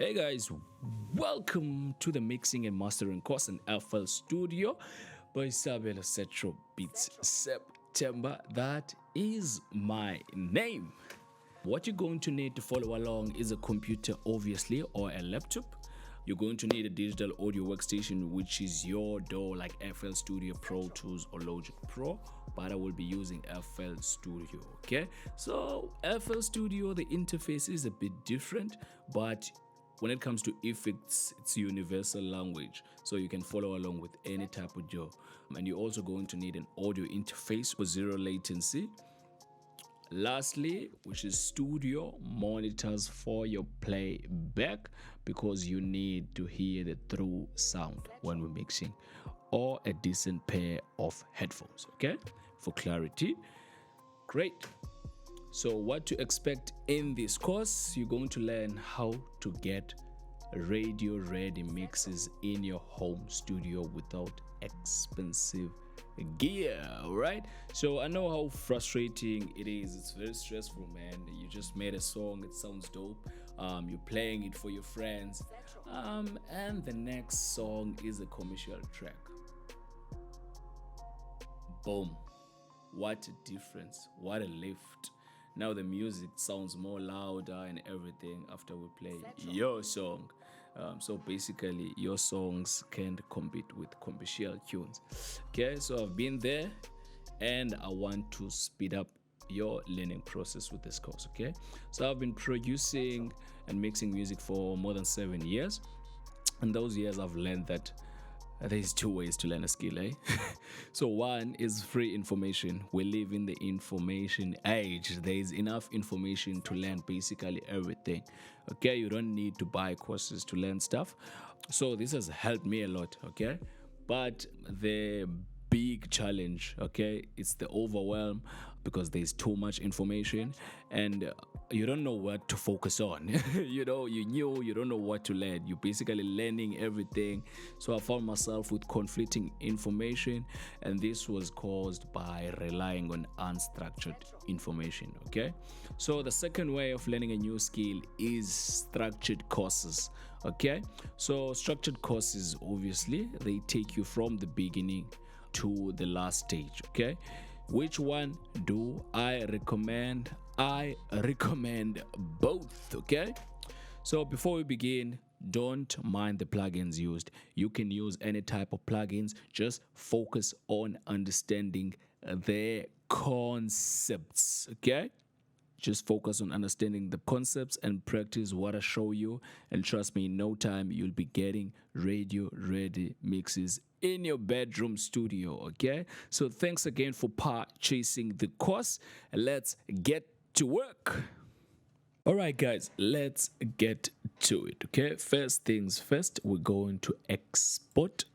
Hey guys, welcome to the mixing and mastering course in FL Studio by Isabella Cetro Beats September. That is my name. What you're going to need to follow along is a computer, obviously, or a laptop. You're going to need a digital audio workstation, which is your DAW, like FL Studio, Pro Tools, or Logic Pro. But I will be using FL Studio. Okay, so FL Studio, the interface is a bit different, but when it comes to effects, it's universal language, so you can follow along with any type of DAW. And you're also going to need an audio interface for zero latency. Lastly, which is studio monitors for your playback, because you need to hear the true sound when we're mixing, or a decent pair of headphones, okay, for clarity. Great. So what to expect in this course: you're going to learn how to get radio ready mixes in your home studio without expensive gear. All right, so I know how frustrating it is. It's very stressful, man. You just made a song, it sounds dope, you're playing it for your friends, and the next song is a commercial track. Boom, what a difference, what a lift. Now the music sounds more louder and everything after we play your song. So basically, your songs can't compete with commercial tunes. Okay, so I've been there, and I want to speed up your learning process with this course. Okay, so I've been producing and mixing music for more than 7 years. In those years, I've learned that there's two ways to learn a skill, eh? So one is free information. We live in the information age. There's enough information to learn basically everything. Okay, you don't need to buy courses to learn stuff. So this has helped me a lot, okay? But the big challenge, okay, it's the overwhelm, because there's too much information, and you don't know what to focus on. You don't know what to learn. You're basically learning everything. So I found myself with conflicting information, and this was caused by relying on unstructured information. Okay, so the second way of learning a new skill is structured courses. Okay, so structured courses, obviously, they take you from the beginning to the last stage. Okay, which one do I recommend? I recommend both. Okay, so before we begin, don't mind the plugins used. You can use any type of plugins. Just focus on understanding their concepts. Okay, just focus on understanding the concepts and practice what I show you, and trust me, in no time you'll be getting radio ready mixes in your bedroom studio. Okay, so thanks again for purchasing the course. Let's get to work. All right, guys, let's get to it. Okay, first things first, we're going to export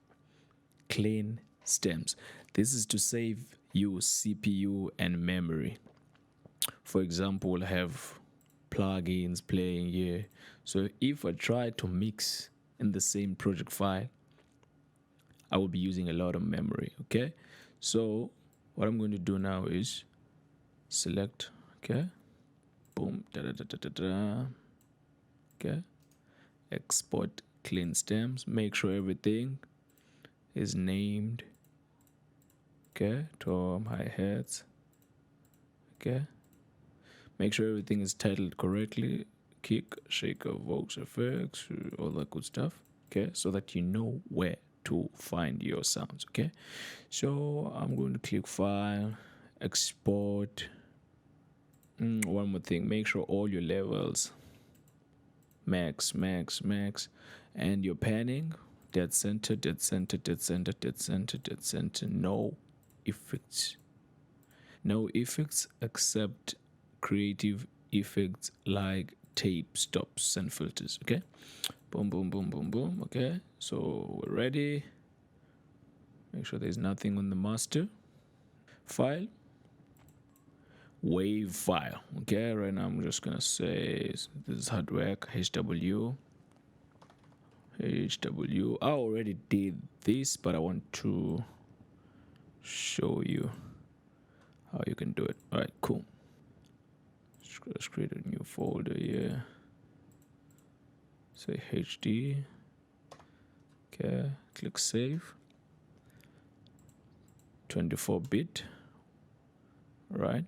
clean stems. This is to save you CPU and memory. For example, we'll have plugins playing here. So if I try to mix in the same project file, I will be using a lot of memory. Okay, so what I'm going to do now is select, okay, boom, okay, export clean stems. Make sure everything is named. Okay, tom, hi-hats. Okay, make sure everything is titled correctly: kick, shaker, vox, effects, all that good stuff. Okay, so that you know where to find your sounds. Okay, so I'm going to click file, export. One more thing, make sure all your levels max, and your panning dead center, dead center, dead center, dead center, dead center. No effects except creative effects like tape stops and filters. Okay, boom, boom, boom, boom, boom. Okay, so we're ready. Make sure there's nothing on the master file. Wave file. Okay, right now I'm just gonna say this is hard work. HW. I already did this, but I want to show you how you can do it. All right, cool. Let's create a new folder here. say HD. Okay, click save. 24-bit, right?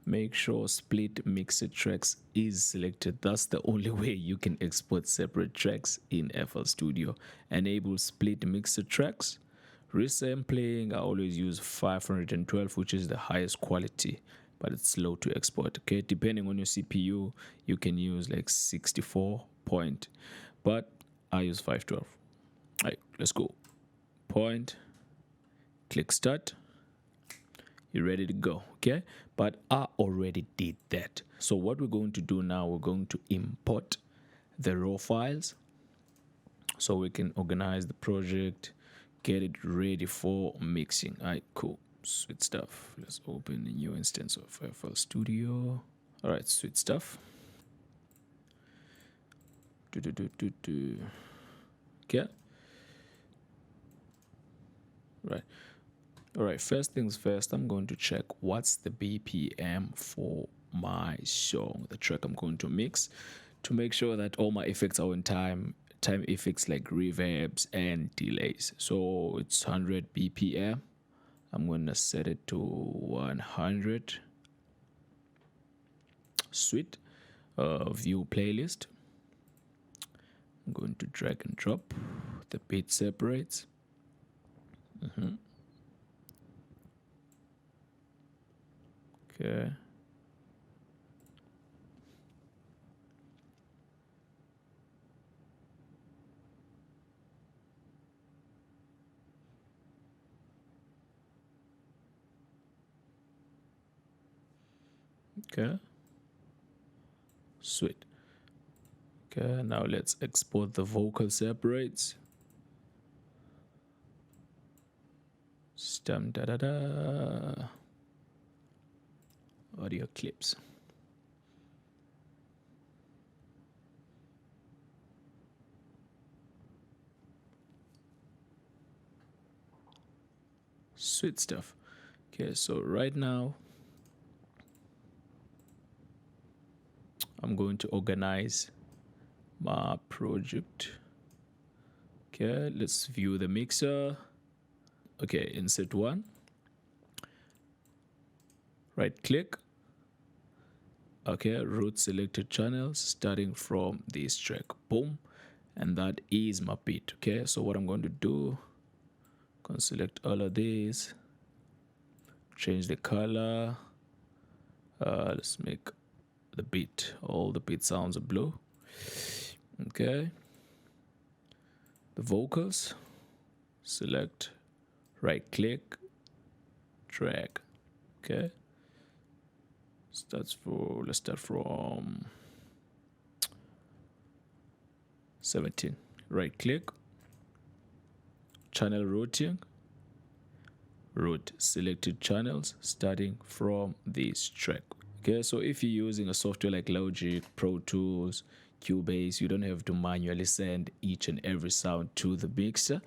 Make sure split mixer tracks is selected. That's the only way you can export separate tracks in FL Studio. Enable split mixer tracks. Resampling, I always use 512, which is the highest quality, but it's slow to export. Okay, depending on your CPU, you can use like 64 point, but I use 512. All right, let's go. Point, click start. You're ready to go. Okay, but I already did that. So what we're going to do now, we're going to import the raw files so we can organize the project, get it ready for mixing. All right, cool, sweet stuff. Let's open a new instance of FL Studio. All right, sweet stuff. Okay, right. All right, first things first, I'm going to check what's the BPM for my song, the track I'm going to mix, to make sure that all my effects are on time effects like reverbs and delays. So it's 100 BPM. I'm going to set it to 100. Sweet. View playlist. I'm going to drag and drop the beat separates. Okay. Okay. Sweet. Okay, now let's export the vocal separates. Stem da da da. Audio clips. Sweet stuff. Okay, so right now I'm going to organize my project. Okay, let's view the mixer. Okay, insert one. Right click. Okay, root selected channels starting from this track. Boom. And that is my beat. Okay, so what I'm going to do, going to select all of these, change the color. Let's make the beat, all the beat sounds are blue. Okay, the vocals, select, right click, drag. Okay, let's start from 17. Right click, channel routing, route selected channels starting from this track. Okay, so if you're using a software like Logic, Pro Tools, Cubase, you don't have to manually send each and every sound to the mixer,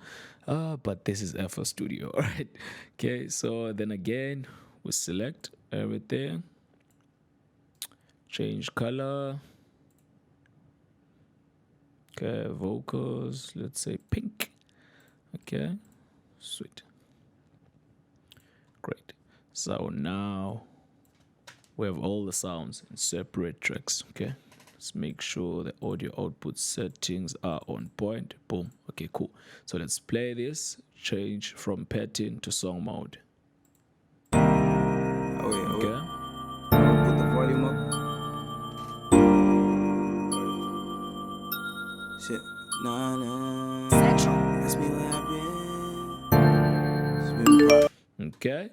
but this is FL Studio. All right, okay, so then again we select everything, change color. Okay, vocals, let's say pink. Okay, sweet, great. So now we have all the sounds in separate tracks. Okay, let's make sure the audio output settings are on point. Boom. Okay, cool. So let's play this, change from pattern to song mode. Oh yeah, Okay, put the volume up. Shit, nah, nah. Ask me where I've been. okay,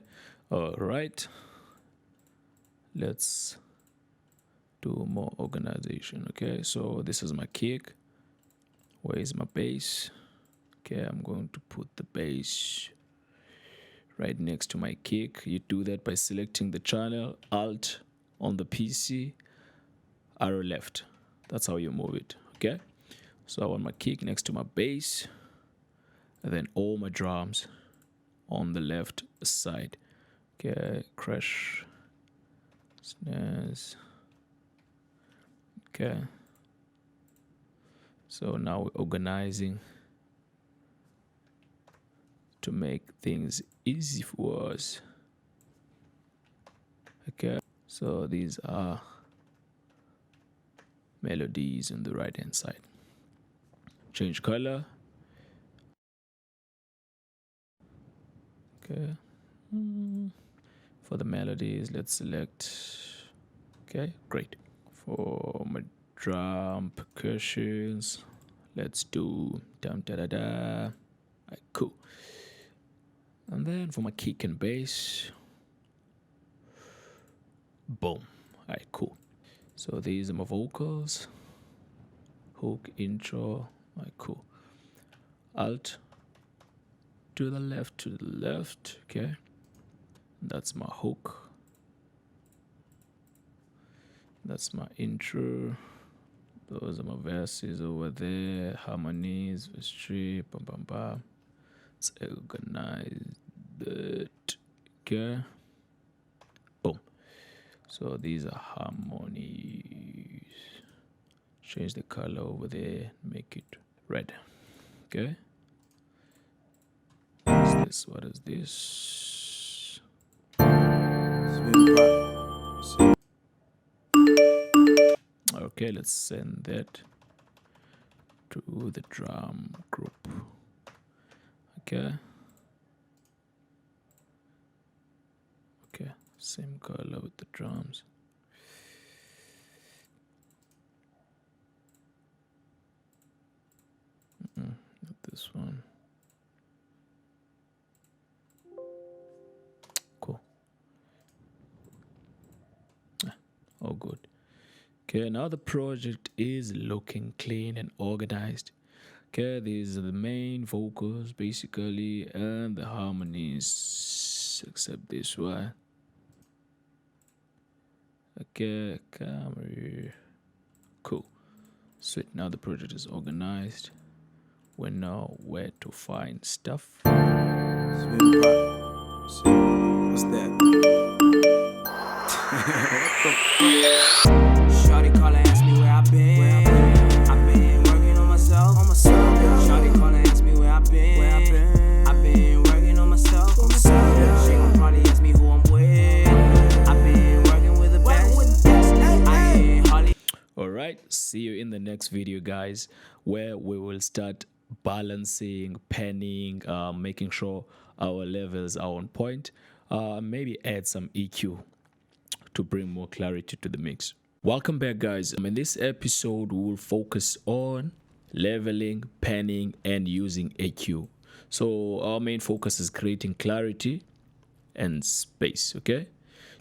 all right. Let's do more organization. Okay, so this is my kick. Where is my bass? Okay, I'm going to put the bass right next to my kick. You do that by selecting the channel, Alt on the PC, arrow left. That's how you move it. Okay, so I want my kick next to my bass, and then all my drums on the left side. Okay, crash, snares. Okay, So now we're organizing to make things easy for us. Okay, so these are melodies on the right hand side. Change color. Okay. For the melodies, let's select. Okay, great. For my drum percussions, let's do dum da da da. Right, cool. And then for my kick and bass, boom. Alright, cool. So these are my vocals. Hook, intro. Alright, cool. Alt to the left. Okay. That's my hook. That's my intro. Those are my verses over there. Harmonies, verse 3, bam bam bam. Let's organize that. Okay. Boom. So these are harmonies. Change the color over there, make it red. Okay. What is this? Okay, let's send that to the drum group. Okay. Okay, same color with the drums. Not this one. Cool. All good. Okay, now the project is looking clean and organized. Okay, these are the main vocals basically and the harmonies, except this one. Okay, camera. Cool. Sweet, now the project is organized. We know where to find stuff. What's that? Shawty call and ask me where I've been. I've been working on myself. Shawty call and ask me where I've been. I've been working on myself. She gon' probably ask me who I'm with. I've been working with the best. I ain't hardly. All right, see you in the next video, guys, where we will start balancing, panning, making sure our levels are on point. Maybe add some EQ to bring more clarity to the mix. Welcome back, guys. In this episode, we will focus on leveling, panning, and using EQ. So our main focus is creating clarity and space, okay?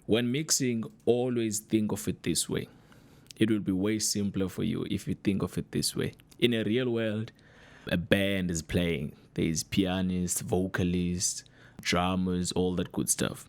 When mixing, always think of it this way. It will be way simpler for you if you think of it this way. In a real world, a band is playing. There's pianists, vocalists, drummers, all that good stuff.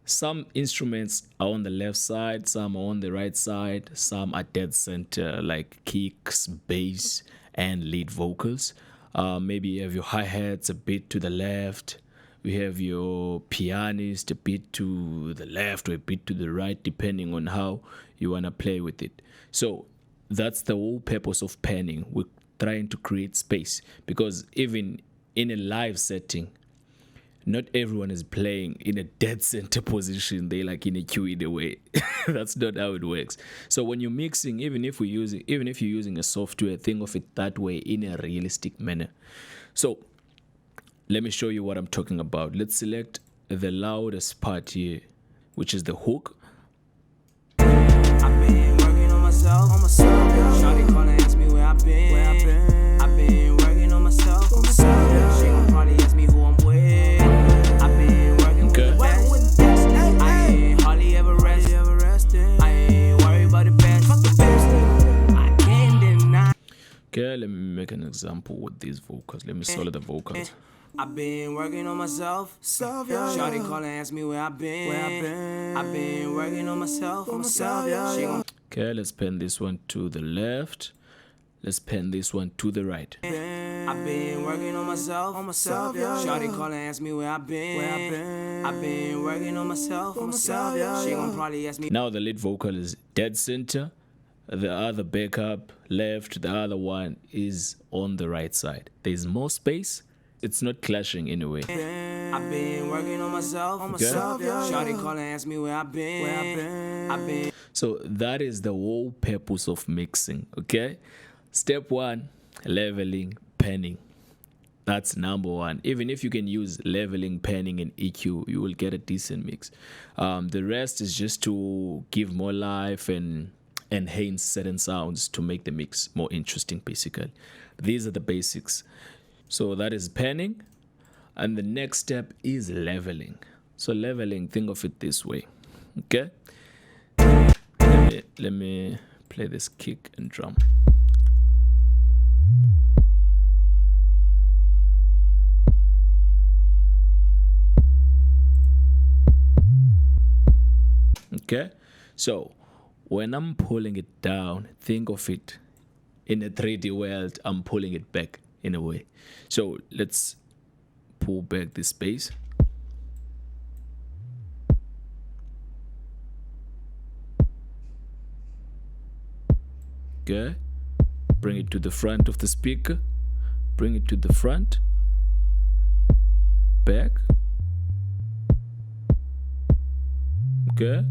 Some instruments are on the left side, some are on the right side, some are dead center, like kicks, bass, and lead vocals. Maybe you have your hi-hats a bit to the left. We have your pianist a bit to the left or a bit to the right, depending on how you want to play with it. So that's the whole purpose of panning. We're trying to create space, because even in a live setting, not everyone is playing in a dead center position. They like in a queue either way. That's not how it works. So when you're mixing, even if you're using a software, think of it that way in a realistic manner. So let me show you what I'm talking about. Let's select the loudest part here, which is the hook. I've been working on myself. Shawty call and ask me where I've been. I've been working on myself. She gon' probably ask me who I'm with. I've been working with the best. I ain't hardly ever resting. I ain't worried about the best. I can't deny. Okay, let me make an example with these vocals. Let me solo the vocals. I've been working on myself. Shawty call and ask me where I've been. I've been working on myself. She gon' Okay, let's pen this one to the left. Let's pen this one to the right. I've been working on myself. Shawty call and ask me where I've been. I've been working on myself. She gon' probably ask me. Now the lead vocal is dead center. the other backup left, the other one is on the right side. There's more space. It's not clashing anyway. I've been working on myself, Shawty call and ask me where I've been. So that is the whole purpose of mixing, okay? Step one, leveling, panning. That's number one. Even if you can use leveling, panning, and EQ, you will get a decent mix. The rest is just to give more life and enhance certain sounds to make the mix more interesting, basically. These are the basics. So that is panning. And the next step is leveling. So leveling, think of it this way, okay? Let me play this kick and drum. Okay, so when I'm pulling it down, think of it in a 3D world. I'm pulling it back in a way. So let's pull back this bass. Okay, bring it to the front of the speaker, bring it to the front, back. Okay,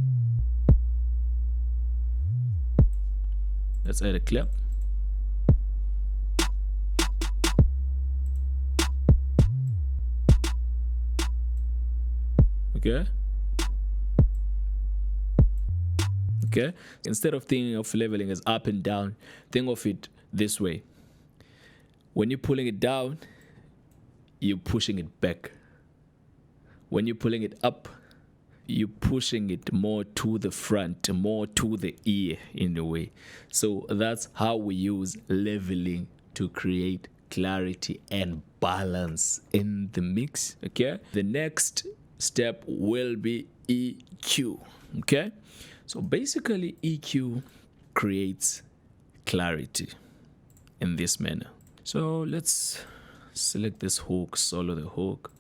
let's add a clap. Okay. Okay. Instead of thinking of leveling as up and down, think of it this way. When you're pulling it down, you're pushing it back. When you're pulling it up, you're pushing it more to the front, more to the ear in a way. So that's how we use leveling to create clarity and balance in the mix. Okay. The next step will be EQ. Okay. So basically EQ creates clarity in this manner. So let's select this hook, solo the hook.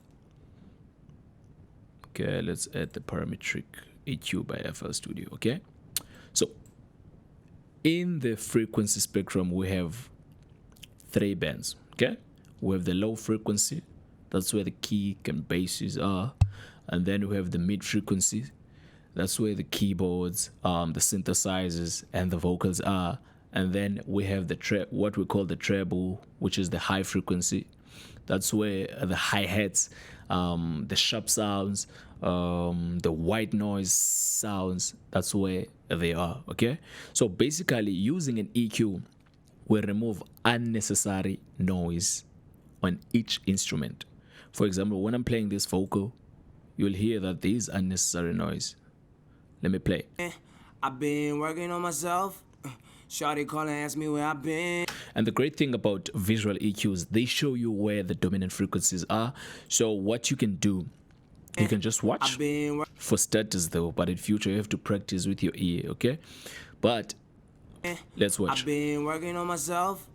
Okay, let's add the parametric EQ by FL Studio. Okay, so in the frequency spectrum we have 3 bands. Okay, we have the low frequency, that's where the kick and basses are, and then we have the mid frequency, that's where the keyboards, the synthesizers, and the vocals are. And then we have the what we call the treble, which is the high frequency. That's where the hi-hats, the sharp sounds, the white noise sounds, that's where they are, okay? So basically, using an EQ will remove unnecessary noise on each instrument. For example, when I'm playing this vocal, you'll hear that there is unnecessary noise. Let me play. I've been working on myself. Shawty call and ask me where I've been. And the great thing about visual EQs, they show you where the dominant frequencies are. So what you can do, you can just watch for starters though, but in future you have to practice with your ear, okay? But let's watch. I've been working on myself.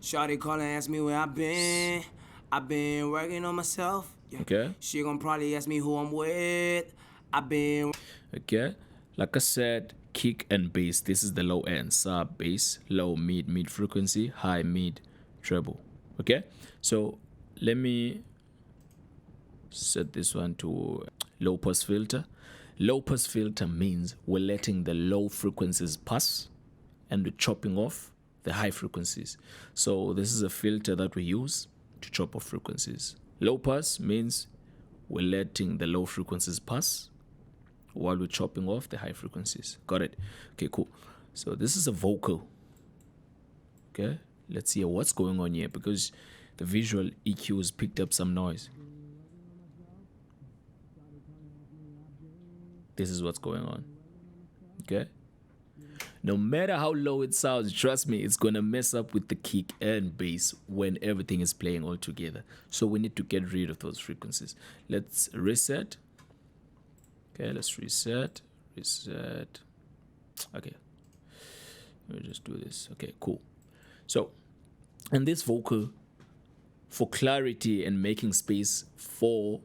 Shawty call and ask me where I've been. I've been working on myself. Okay. She gon' probably ask me who I'm with. I've been. Okay. Like I said, kick and bass. This is the low end. Sub, bass, low, mid frequency, high, mid, treble. Okay. So let me set this one to low pass filter. Low pass filter means we're letting the low frequencies pass and we're chopping off the high frequencies. So this is a filter that we use to chop off frequencies. Low pass means we're letting the low frequencies pass while we're chopping off the high frequencies. Got it? Okay, cool. So this is a vocal. Okay, let's see what's going on here, because the visual EQ has picked up some noise. This is what's going on. Okay, no matter how low it sounds, trust me, it's gonna mess up with the kick and bass when everything is playing all together. So we need to get rid of those frequencies. Let's reset. Okay, let's reset. Okay, let me just do this. Okay, cool. So in this vocal, for clarity and making space for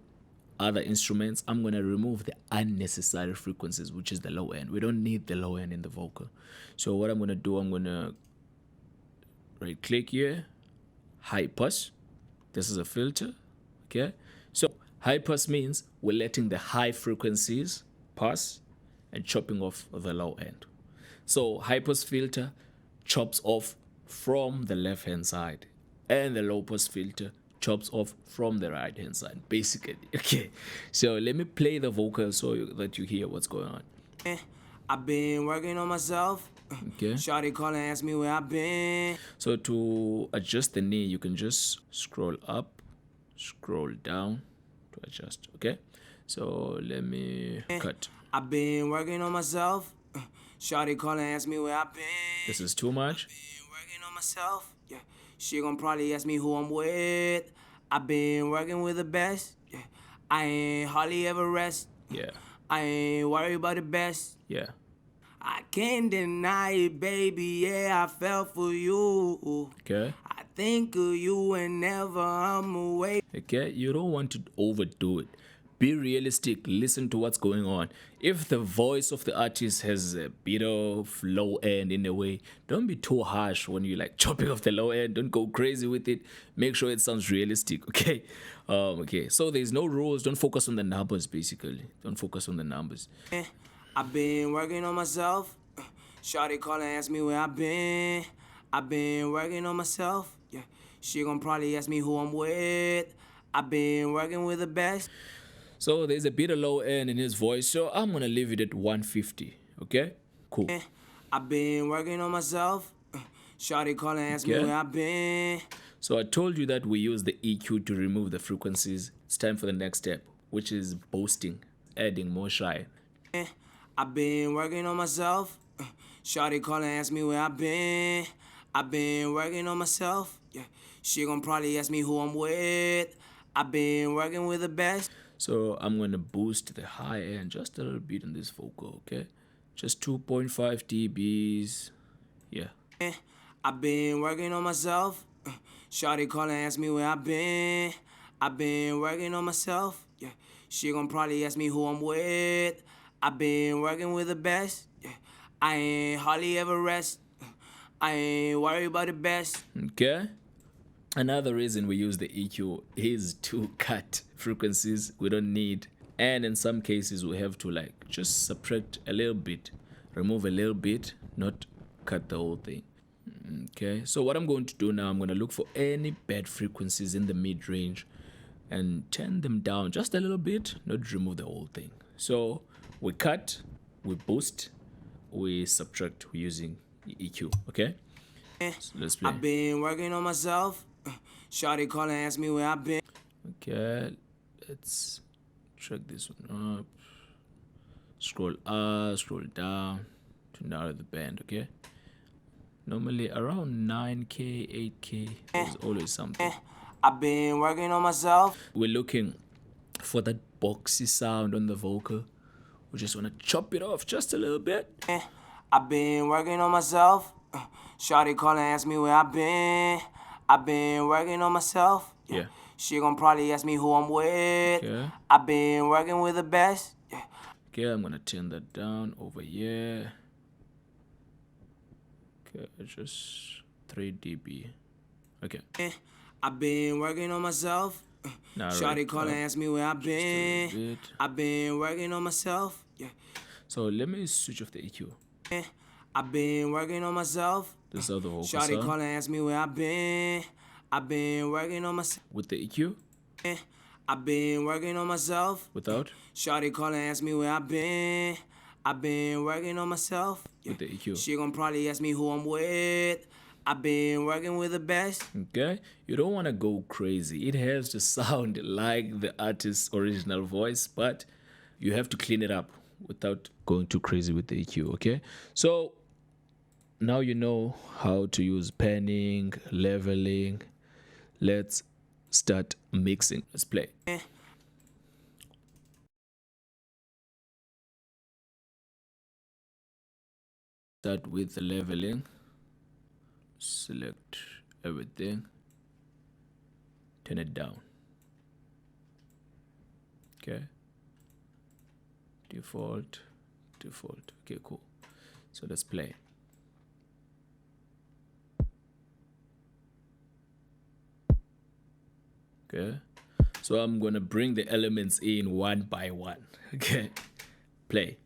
other instruments, I'm going to remove the unnecessary frequencies, which is the low end. We don't need the low end in the vocal. So what I'm going to do, I'm going to right click here, high pass. This is a filter. Okay. So high pass means we're letting the high frequencies pass and chopping off the low end. So high pass filter chops off from the left hand side, and the low pass filter chops off from the right hand side, basically. Okay, so let me play the vocal so that you hear what's going on. I've been working on myself. Okay, Shawty call and ask me where I've been. so to adjust the knee, you can just scroll up, scroll down to adjust. Okay, so let me cut. I've been working on myself. Shawty call and ask me where I've been. This is too much. Been working on myself. Yeah, she gon' probably ask me who I'm with. I've been working with the best. Yeah, I ain't hardly ever rest. Yeah, I ain't worried about the best. yeah. I can't deny it, baby. Yeah, I fell for you. Okay. I think of you whenever I'm away. Okay, you don't want to overdo it. Be realistic. Listen to what's going on. If the voice of the artist has a bit of low end in a way, don't be too harsh when you like chopping off the low end. Don't go crazy with it. Make sure it sounds realistic. Okay. Okay. So there's no rules. Don't focus on the numbers. Basically, don't focus on the numbers. I've been working on myself. Shawty call and ask me where I've been. I've been working on myself. Yeah, she gon' probably ask me who I'm with. I've been working with the best. So there's a bit of low end in his voice. So I'm gonna leave it at 150. Okay. Cool. I've been working on myself. Shawty call and ask me Okay. where I've been. So I told you that we use the EQ to remove the frequencies. It's time for the next step, which is boosting, adding more shine. I've been working on myself. Shawty call and ask me where I've been. I've been working on myself. Yeah, she gon' probably ask me who I'm with. I've been working with the best. So I'm going to boost the high end just a little bit on this vocal, okay? Just 2.5 dBs. Yeah. I've been working on myself. Shawty call and ask me where I've been. I've been working on myself. Yeah, she gon' probably ask me who I'm with. I've been working with the best. Yeah, I ain't hardly ever rest. I ain't worried about the best. Okay. Another reason we use the EQ is to cut frequencies we don't need. And in some cases, we have to like just subtract a little bit, remove a little bit, not cut the whole thing. Okay, so what I'm going to do now, I'm going to look for any bad frequencies in the mid range and turn them down just a little bit, not remove the whole thing. So we cut, we boost, we subtract using EQ. Okay, so let's play. I've been working on myself. Shawty call and ask me where I've been. Okay, let's check this one up. Scroll up, scroll down to narrow the band. Okay, normally around 9K, 8K, there's always something. I've been working on myself. We're looking for that boxy sound on the vocal. We just want to chop it off just a little bit. I've been working on myself. Shawty call and ask me where I've been. I've been working on myself. Yeah. She gon' probably ask me who I'm with. Okay. I've been working with the best. Yeah. Okay, I'm gonna turn that down over here. Okay, just 3 dB. Okay. I've been working on myself. Now Shawty call and ask me where I've been. bit. I've been working on myself. Yeah. So let me switch off the EQ. I've been working on myself. This is how the vocal Shawty sound. call and ask me where I've been. I've been working on myself. With the EQ, I've been working on myself. without, Shawty call and ask me where I've been. I've been working on myself. with the EQ. She gon' probably ask me who I'm with. I've been working with the best. Okay, you don't want to go crazy. It has to sound like the artist's original voice, but you have to clean it up without going too crazy with the EQ. Okay, so now you know how to use panning, leveling. Let's start mixing. Let's play. Start with the leveling. Select everything. Turn it down. Okay. Default. Okay, cool. So let's play. Okay. So I'm gonna bring the elements in one by one. Okay. Play.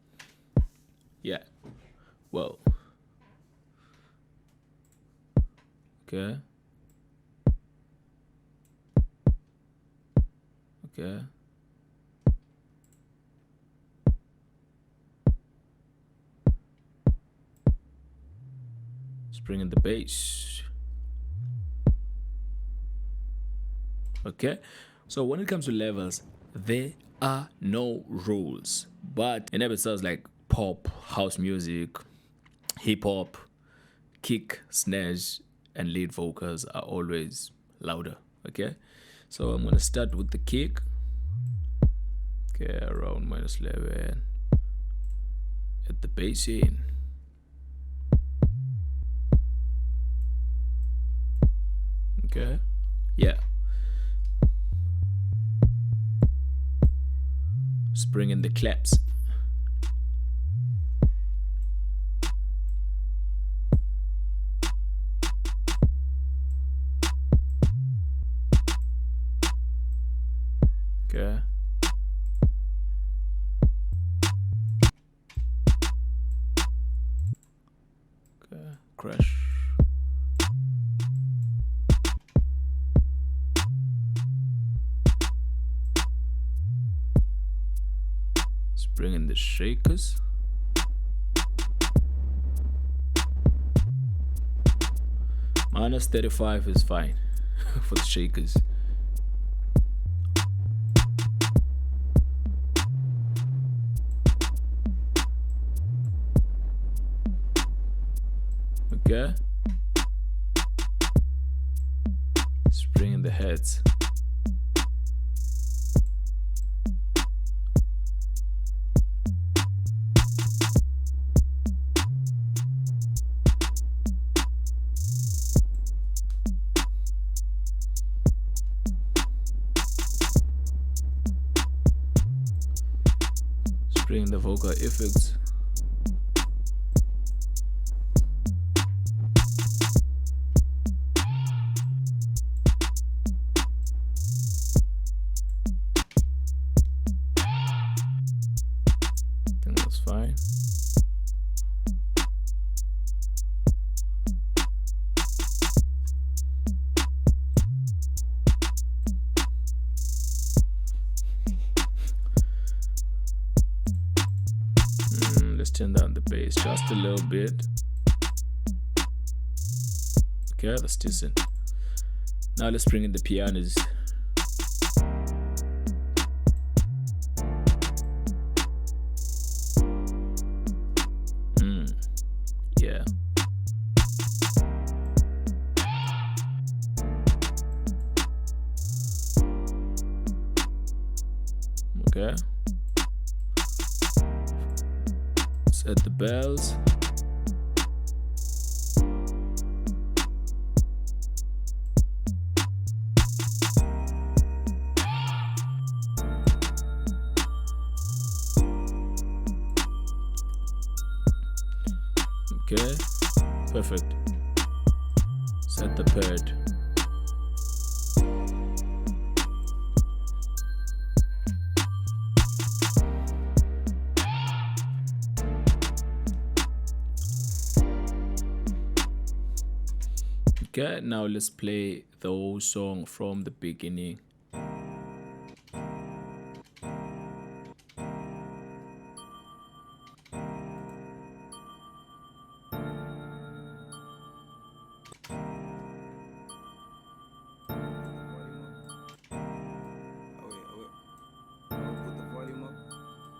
Yeah. Whoa. Okay. Okay. Let's bring in the bass. Okay. So when it comes to levels, there are no rules. But in episodes like pop, house music, hip hop, kick, snares, and lead vocals are always louder. Okay. So I'm gonna start with the kick. Okay, around -11. At the bass in. Okay. Yeah. Let's bring in the claps. Okay. Okay. Crash. Let's bring in the shakers. -35 is fine for the shakers. Okay. Let's bring in the heads. Let's bring in the vocal effects. Fine. Let's turn down the bass just a little bit. Okay, that's decent. Now let's bring in the pianos. Yeah. Okay. Set the bells. Okay, perfect. Set the pad. Okay, now let's play the whole song from the beginning.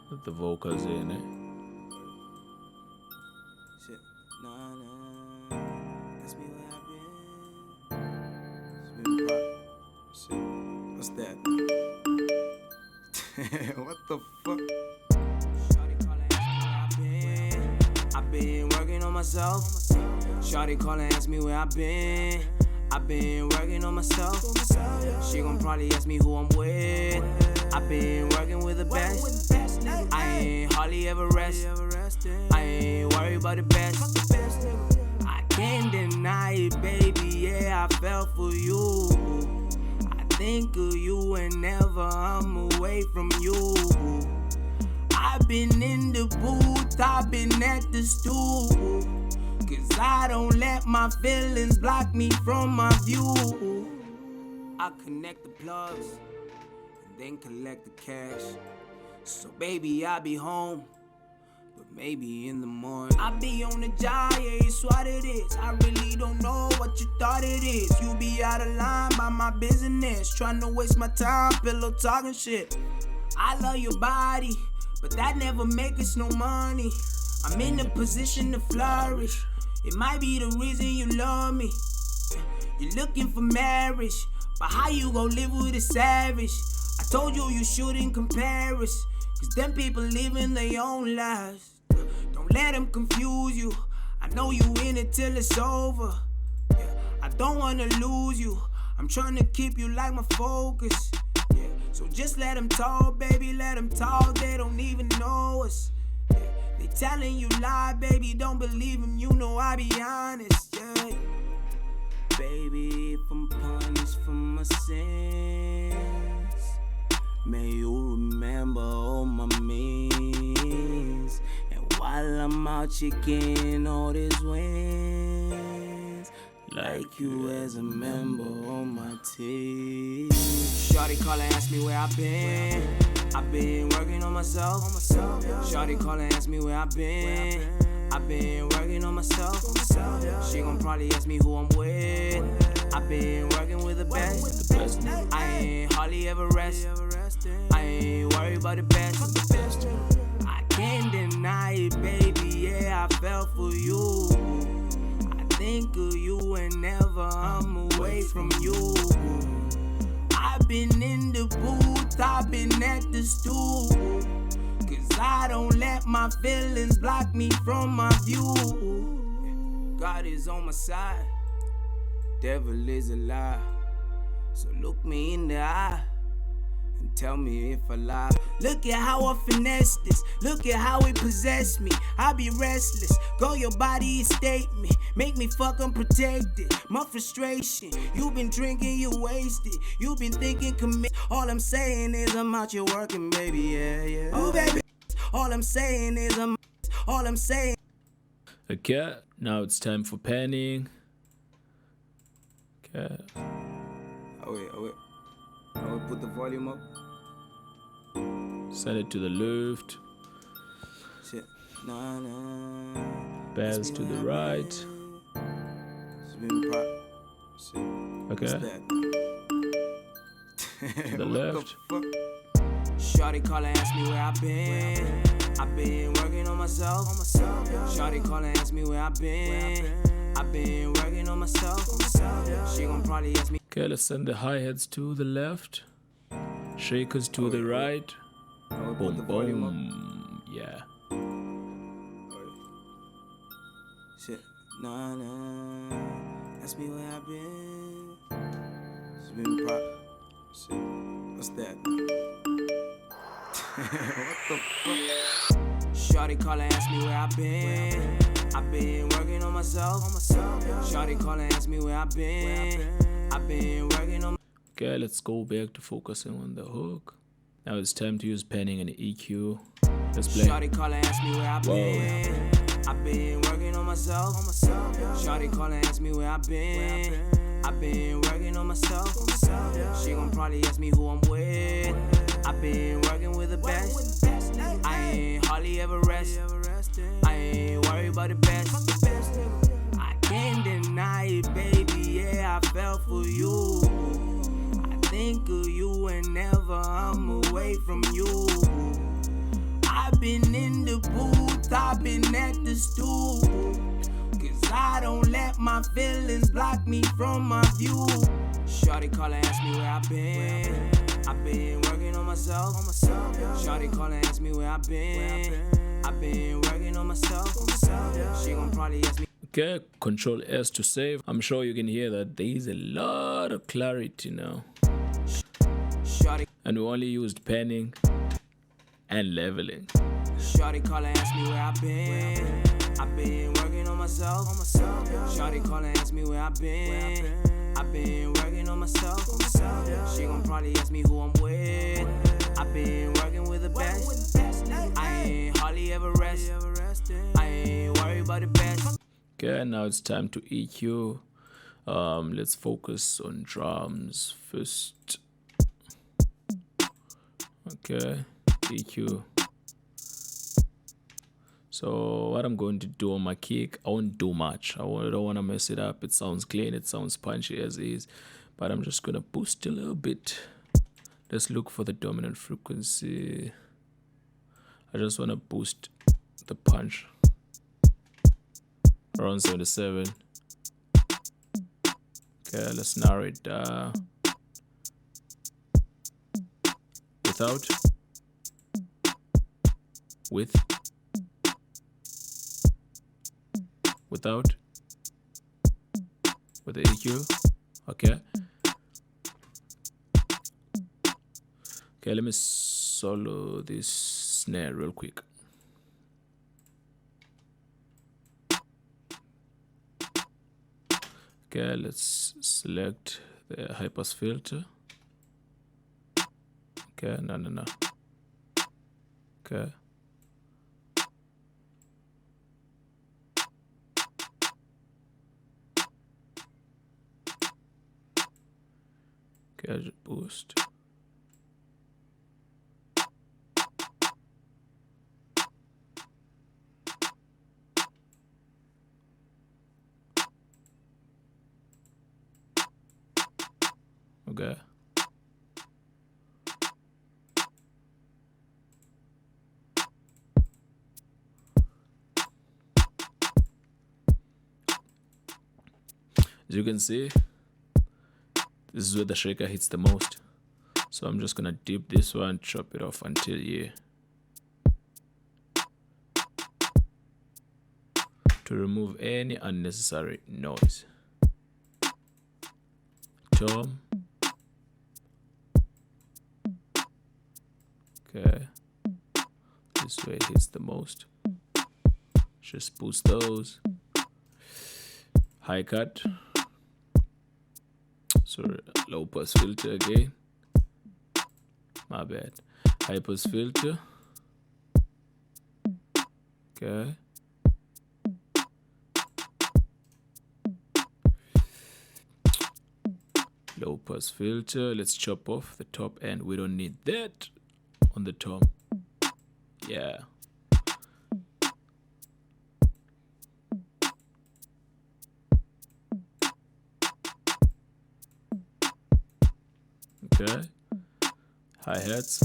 Put the vocals in it. Shit. Nah, nah. That's me where I've been. Shit. What's that? What the fuck? Shawty calling, ask me where I've been. I've been working on myself. Shawty calling, ask me where I've been. I've been working on myself. She gon' probably ask me who I'm with. I've been working with the best. I ain't hardly ever rest. I ain't worried about the best. I can't deny it, baby. Yeah, I fell for you. I think of you whenever I'm away from you. I've been in the booth, I've been at the stool. Cause I don't let my feelings block me from my view. I connect the plugs and then collect the cash. So baby, I'll be home, but maybe in the morning. I be on the job, yeah, it's what it is. I really don't know what you thought it is. You be out of line by my business, trying to waste my time, pillow talking shit. I love your body, but that never make us no money. I'm in a position to flourish. It might be the reason you love me. You're looking for marriage, but how you gon' live with a savage? I told you you shouldn't compare us, cause them people living their own lives. Don't let them confuse you. I know you in it till it's over. I don't wanna lose you. I'm trying to keep you like my focus. So just let them talk, baby, let them talk. They don't even know us. They telling you lie, baby, don't believe them. You know I be honest, yeah. Baby, if I'm punished for my sins, may you remember all my means. And while I'm out checking all these wins, like you as a member on my team. Shawty call and ask me where I've been. I've been working on myself. Shawty call and ask me where I've been. I've been working on myself. She gon' probably ask me who I'm with. I've been working with the best. I ain't hardly ever rest. I ain't worried about the best. I can't deny it, baby. Yeah, I fell for you. I think of you whenever I'm away from you. I've been in the booth, I've been at the stool. Cause I don't let my feelings block me from my view. God is on my side, devil is a lie. So look me in the eye and tell me if I lie. Look at how I finesse this, look at how it possess me. I be restless, go your body and statement. Make me fuck unprotected, my frustration. You been drinking, you wasted. You been thinking commit. All I'm saying is I'm out here working, baby, yeah. Oh baby, all I'm saying is all I'm saying. Okay, now it's time for panning. Okay. Oh wait, put the volume up. Set it to the left. Shit, nah. Bass to the right. Okay. To the left. Shawty call and ask me where I've been. I've been working on myself. Shawty call and ask me where I've been. I've been working on myself. She gon' probably ask me. Okay, let's send the hi-hats to the left. Shakers to the right. Boom, boom. Yeah. Shit, nah. Ask me where I've been. It's been shit, what's that? What the fuck? Shawty call and ask me where I've been. I've been working on myself. Shawty call and ask me where I've been. I've been working on. Okay, let's go back to focusing on the hook. Now it's time to use panning and EQ. Let's play. Shawty call and ask me where I've been. I've been working on myself. Shawty call and ask me where I've been. I've been working on myself. She gon' probably ask me who I'm with. I've been working with the best. I ain't hardly ever rest. I ain't worried about the best. I can't deny it, baby. Yeah, I fell for you. I think of you whenever I'm away from you. I've been in the booth, I've been at the stool. Cause I don't let my feelings block me from my view. Shawty call and ask me where I've been. I've been working on myself. Shawty call and ask me where I've been. I've been working on myself. She gon' probably ask me. Okay, Control S to save. I'm sure you can hear that there is a lot of clarity now. Shawty, And we only used panning and leveling. Shawty call and ask me where I've been. I've been working on myself. Shawty call and ask me where I've been. I've been working on myself. She gon' probably ask me who I'm with. I've been working with the best. I ain't hardly ever rest. I ain't worried about the best. Okay, now it's time to EQ. Let's focus on drums first. Okay, EQ. So what I'm going to do on my kick, I won't do much. I don't want to mess it up. It sounds clean, it sounds punchy as is, but I'm just gonna boost a little bit. Let's look for the dominant frequency. I just want to boost the punch around 77. Okay, let's narrow it down. Without, with, without, with the EQ. Okay. Okay, let me solo this snare real quick. Okay, let's select the high pass filter. Okay, no. Okay. Okay, I just boost. Okay. As you can see, this is where the shaker hits the most. So I'm just gonna dip this one, chop it off until here. To remove any unnecessary noise. Tom. Okay. This way it hits the most. Just boost those. High cut. Sorry, low pass filter again. My bad. High pass filter. Okay. Low pass filter. Let's chop off the top end. We don't need that on the top. Yeah. Okay. Hi-hats.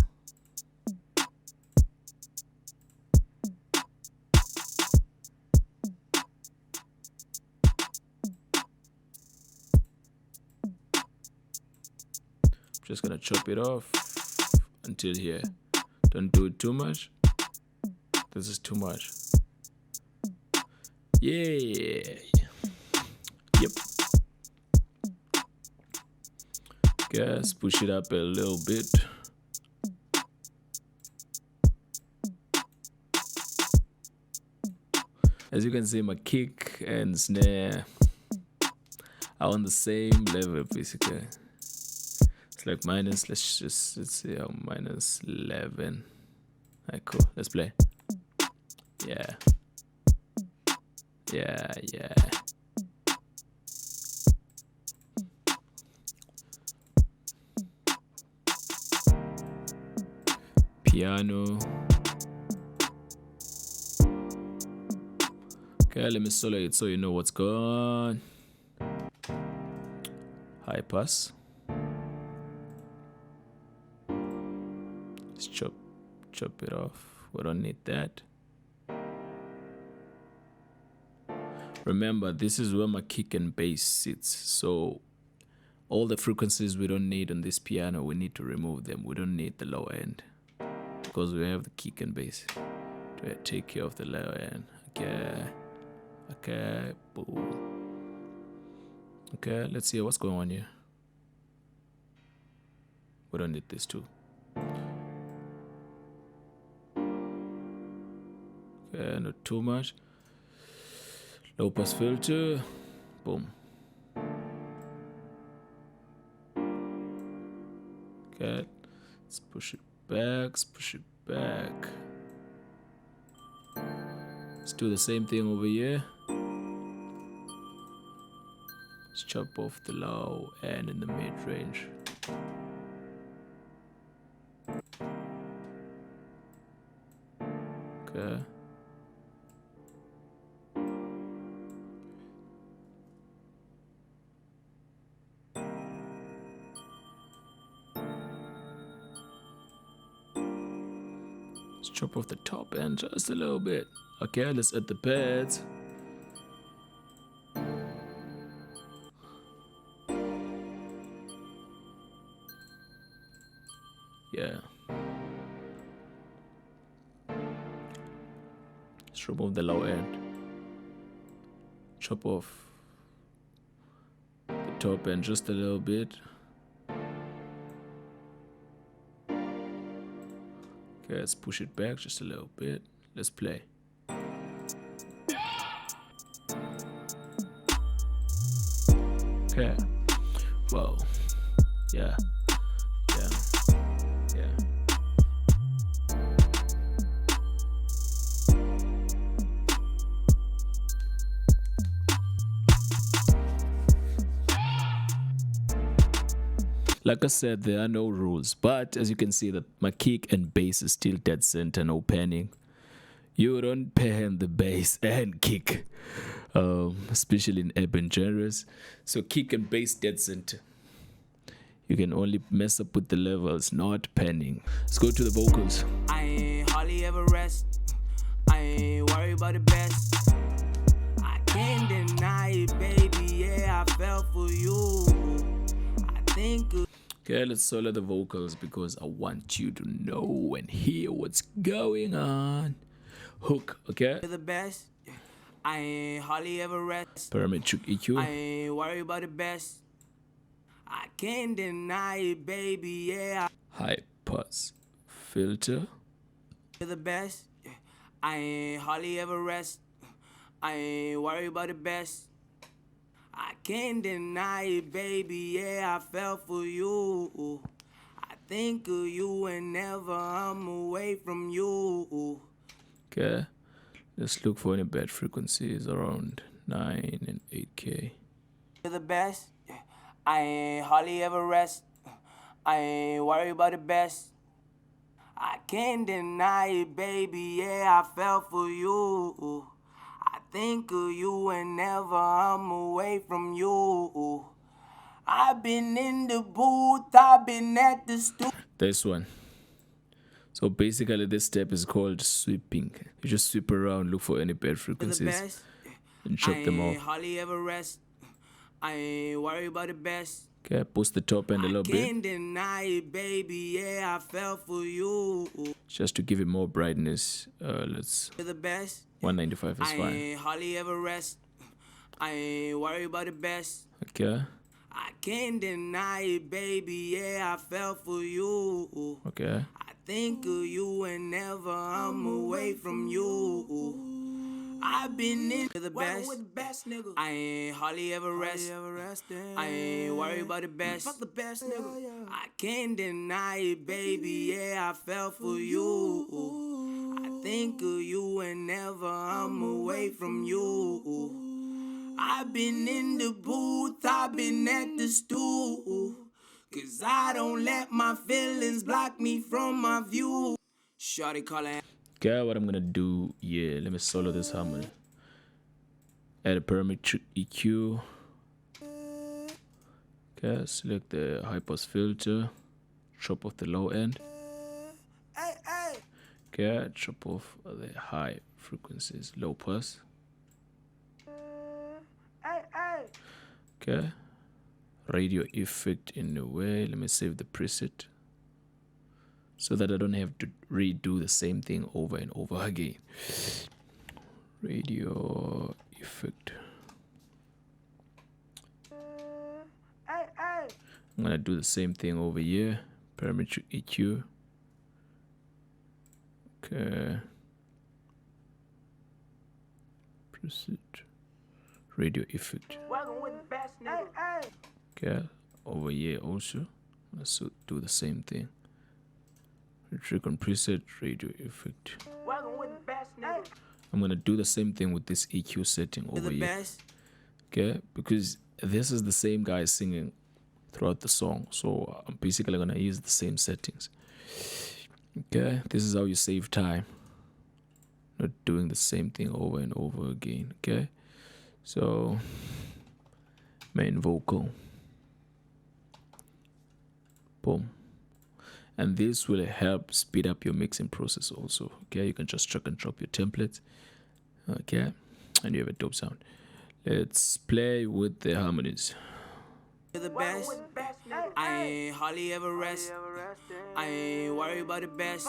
Just gonna chop it off until here. Don't do it too much. This is too much. Yeah. Yep. Okay, let's push it up a little bit. As you can see, my kick and snare are on the same level basically. It's like minus, let's see how minus 11. Alright, cool. Let's play. Yeah. Piano. Okay, let me solo it so you know what's going on. High pass. Let's chop it off. We don't need that. Remember, this is where my kick and bass sits. So all the frequencies we don't need on this piano, we need to remove them. We don't need the low end because we have the kick and bass to take care of the low end. Okay, boom. Okay, let's see what's going on here. We don't need this too. Okay, not too much. Low pass filter. Boom. Okay, let's push it back. Let's push it back. Let's do the same thing over here. Let's chop off the low and in the mid range. Okay. Let's chop off the top end just a little bit. Okay, let's add the pads. Yeah. Let's remove the low end. Chop off the top end just a little bit. Okay, let's push it back just a little bit. Let's play. Okay. Whoa. Yeah. Yeah. Yeah. Like I said, there are no rules, but as you can see that my kick and bass is still dead center, no panning. You don't pan the bass and kick, especially in urban genres. So kick and bass dead center. You can only mess up with the levels, not panning. Let's go to the vocals. I ain't hardly ever rest. I ain't worried about the best. I can't deny it, baby. Yeah, I fell for you. I think. Okay, let's solo the vocals because I want you to know and hear what's going on. Hook, okay? You're the best. I ain't hardly ever rest. Parametric EQ. I ain't worried about the best. I can't deny it, baby. Yeah. High pass filter. You're the best. I ain't hardly ever rest. I ain't worried about the best. I can't deny it, baby. Yeah, I fell for you. I think of you whenever I'm away from you. Okay, let's look for any bad frequencies around 9 and 8K. You're the best. I ain't hardly ever rest. I ain't worried about the best. I can't deny it, baby. Yeah, I fell for you. I think of you whenever I'm away from you. I've been in the booth, I've been at the studio. This one. So basically this step is called sweeping. You just sweep around, look for any bad frequencies and chop them I off. ain't hardly ever rest. I ain't worried about the best. Okay, boost the top end a little bit. Can't deny it, baby. Yeah, I fell for you. Just to give it more brightness, let's... You're the best. 195 is I fine. ain't hardly ever rest. I ain't worried about the best. Okay. I can't deny it, baby. Yeah, I fell for you. Okay. I think of you whenever I'm away from you. I've been in the best. Nigga. I ain't hardly ever rest. I ain't worried about the best. Fuck the best, nigga. I can't deny it, baby. Yeah, I fell for you. I think of you whenever I'm away from you. I've been in the booth, I've been at the stool. 'Cause I don't let my feelings block me from my view. Shorty calling. Okay, what I'm gonna do, yeah, let me solo this harmony. Add a parametric EQ. Okay, select the high pass filter. Chop off the low end. Okay, chop off the high frequencies, low pass. Okay, radio effect in a way. Let me save the preset so that I don't have to redo the same thing over and over again. Radio effect. I'm gonna do the same thing over here. Parametric EQ. Okay. Proceed. Radio effect. Okay. Over here also. Let's do the same thing. Trick on preset, radio effect. I'm gonna do the same thing with this EQ setting over here. Okay, because this is the same guy singing throughout the song, so I'm basically gonna use the same settings. Okay, this is how you save time, not doing the same thing over and over again. Okay, so main vocal, boom. And this will help speed up your mixing process also. Okay, you can just drag and drop your templates. Okay, and you have a dope sound. Let's play with the harmonies. The best. I ain't hardly ever rest. I ain't worried about the best.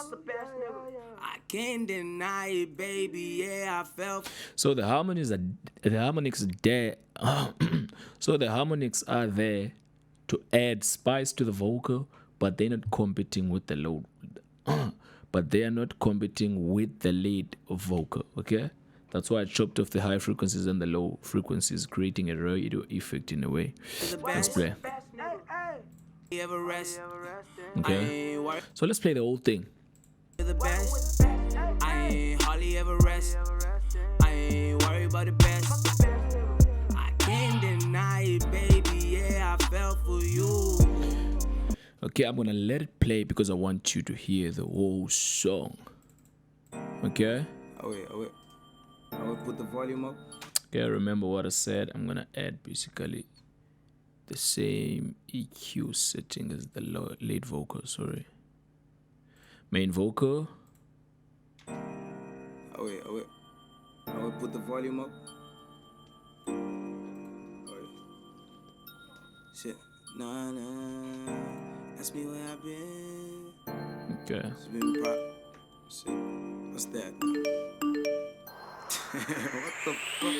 I can't deny it, baby. Yeah, I felt. So the harmonies are there. So the harmonics are there to add spice to the vocal, but they're not competing with the low. But they are not competing with the lead vocal. Okay. That's why I chopped off the high frequencies and the low frequencies, creating a radio effect in a way. Let's play. Okay. So let's play the whole thing. I ain't hardly ever rest. I ain't worried about the best. I can't deny it, baby. Yeah, I fell for you. Okay, I'm gonna let it play because I want you to hear the whole song. Okay? Oh wait. I will put the volume up. Okay, remember what I said. I'm gonna add basically the same EQ setting as the lead vocal. Sorry. Main vocal. Oh wait. I will put the volume up. Oh wait. Shit. Nah. Ask me where I've been. Okay. Shit. What's that? What the fuck?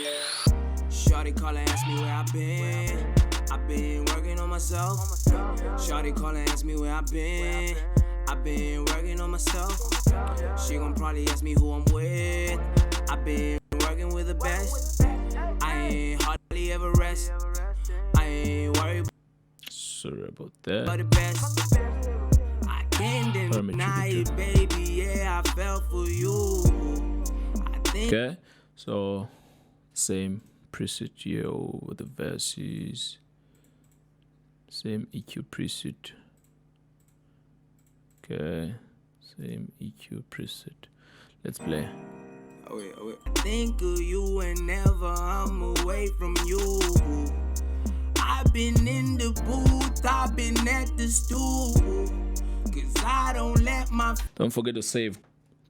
Shawty call and ask me where I've been. I've been working on myself. Shawty call and ask me where I've been. I've been working on myself. She gon' probably ask me who I'm with. I've been working with the best. I ain't hardly ever rest. I ain't worried Sorry about that. about the best. I can't deny it, baby. Yeah, I fell for you. Okay, so same preset here over the verses, same EQ preset. Okay, same EQ preset. Let's play. Oh wait. Think of you whenever I'm away from you. I've been in the booth, I've been at the stool. Cause I don't let my. Don't forget to save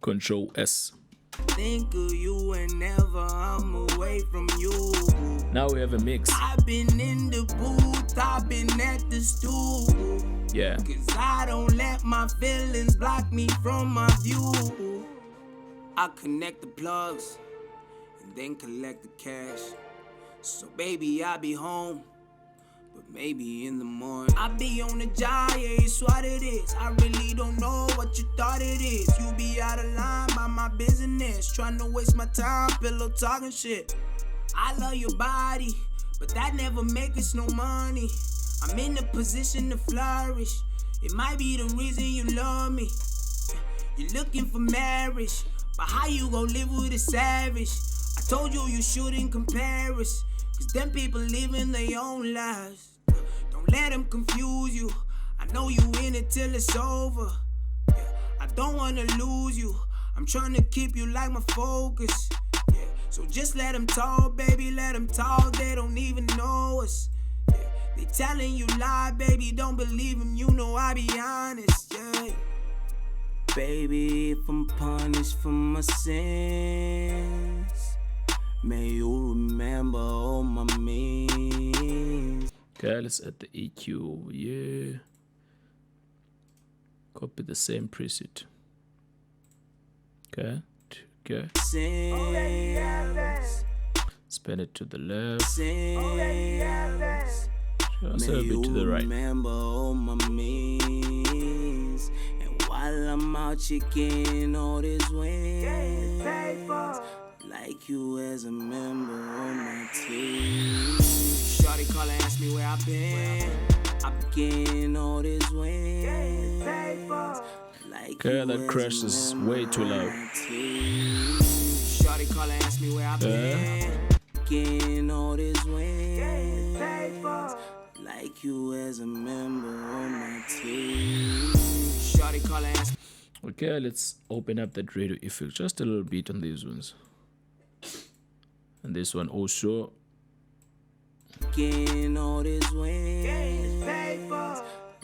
Control S. Think of you whenever I'm away from you. Now we have a mix. I've been in the booth, I've been at the stool. Yeah. Cause I don't let my feelings block me from my view. I connect the plugs and then collect the cash. So baby, I'll be home, but maybe in the morning. I be on the job, yeah, it's what it is. I really don't know what you thought it is. You be out of line by my business, trying to waste my time, pillow talking shit. I love your body, but that never make us no money. I'm in a position to flourish. It might be the reason you love me. You're looking for marriage, but how you gon' live with a savage? I told you you shouldn't compare us, cause them people living their own lives. Don't let them confuse you. I know you in it till it's over. I don't wanna lose you. I'm trying to keep you like my focus. So just let them talk, baby, let them talk. They don't even know us. They telling you lie, baby, don't believe them. You know I be honest, yeah. Baby, if I'm punished for my sins, may you remember all my means. Okay, let's add the EQ over here. Copy the same preset. Okay. Spin it to the left. Also a bit to the right. Remember all my means. while I'm out chicken all this wins. Like you as a member on my team. Shawty call and ask me where I've been. I begin all this wins. Like Okay, that crash is way too loud. Shawty call and ask me where I've been. Begin all this wins. Like you as a member on my team. Shawty call and ask. Okay, let's open up that radio effect just a little bit on these ones. And this one also. Getting all this wins.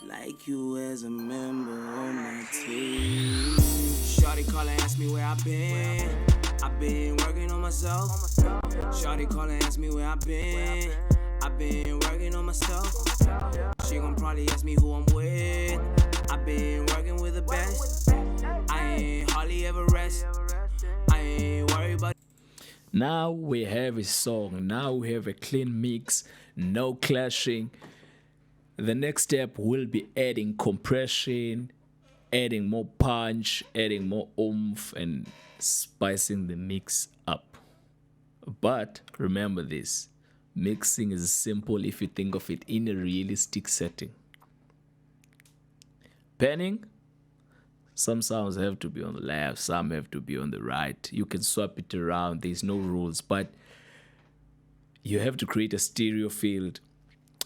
Like you as a member on my team. Shawty call and ask me where I've been. I've been working on myself. Shawty call and ask me where I've been. I've been working on myself. She gon' probably ask me who I'm with. I've been working with the best. I ain't hardly ever rest. I ain't worried about. Now we have a song. Now we have a clean mix. No clashing. The next step will be adding compression, adding more punch, adding more oomph, and spicing the mix up. But remember this. Mixing is simple if you think of it in a realistic setting. Panning, some sounds have to be on the left, some have to be on the right. You can swap it around, there's no rules, but you have to create a stereo field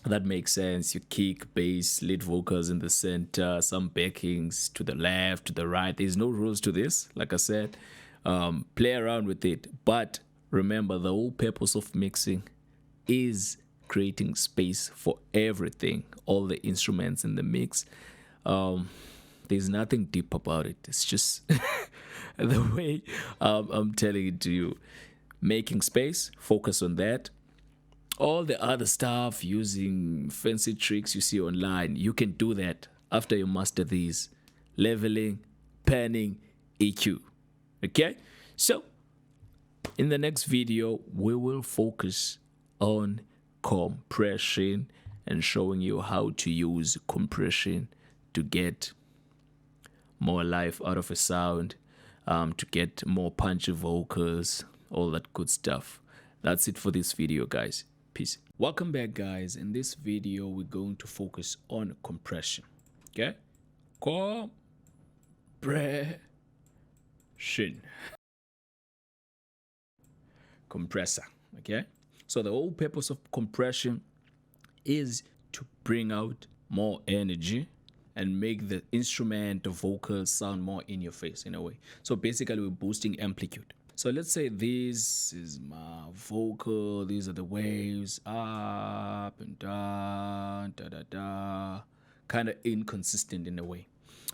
that makes sense. You kick, bass, lead vocals in the center, some backings to the left, to the right. There's no rules to this, like I said. Play around with it, but remember the whole purpose of mixing is creating space for everything, all the instruments in the mix. There's nothing deep about it. It's just the way I'm telling it to you. Making space, focus on that. All the other stuff, using fancy tricks you see online, you can do that after you master these. Leveling, panning, EQ. Okay? So, in the next video, we will focus on compression and showing you how to use compression to get more life out of a sound, to get more punchy vocals, all that good stuff. That's it for this video, guys. Peace. Welcome back, guys. In this video, we're going to focus on compression. Okay? Compression. Compressor. Okay? So the whole purpose of compression is to bring out more energy and make the instrument, the vocals sound more in your face in a way. So basically we're boosting amplitude. So let's say this is my vocal, these are the waves, up and down, da da da, kind of inconsistent in a way.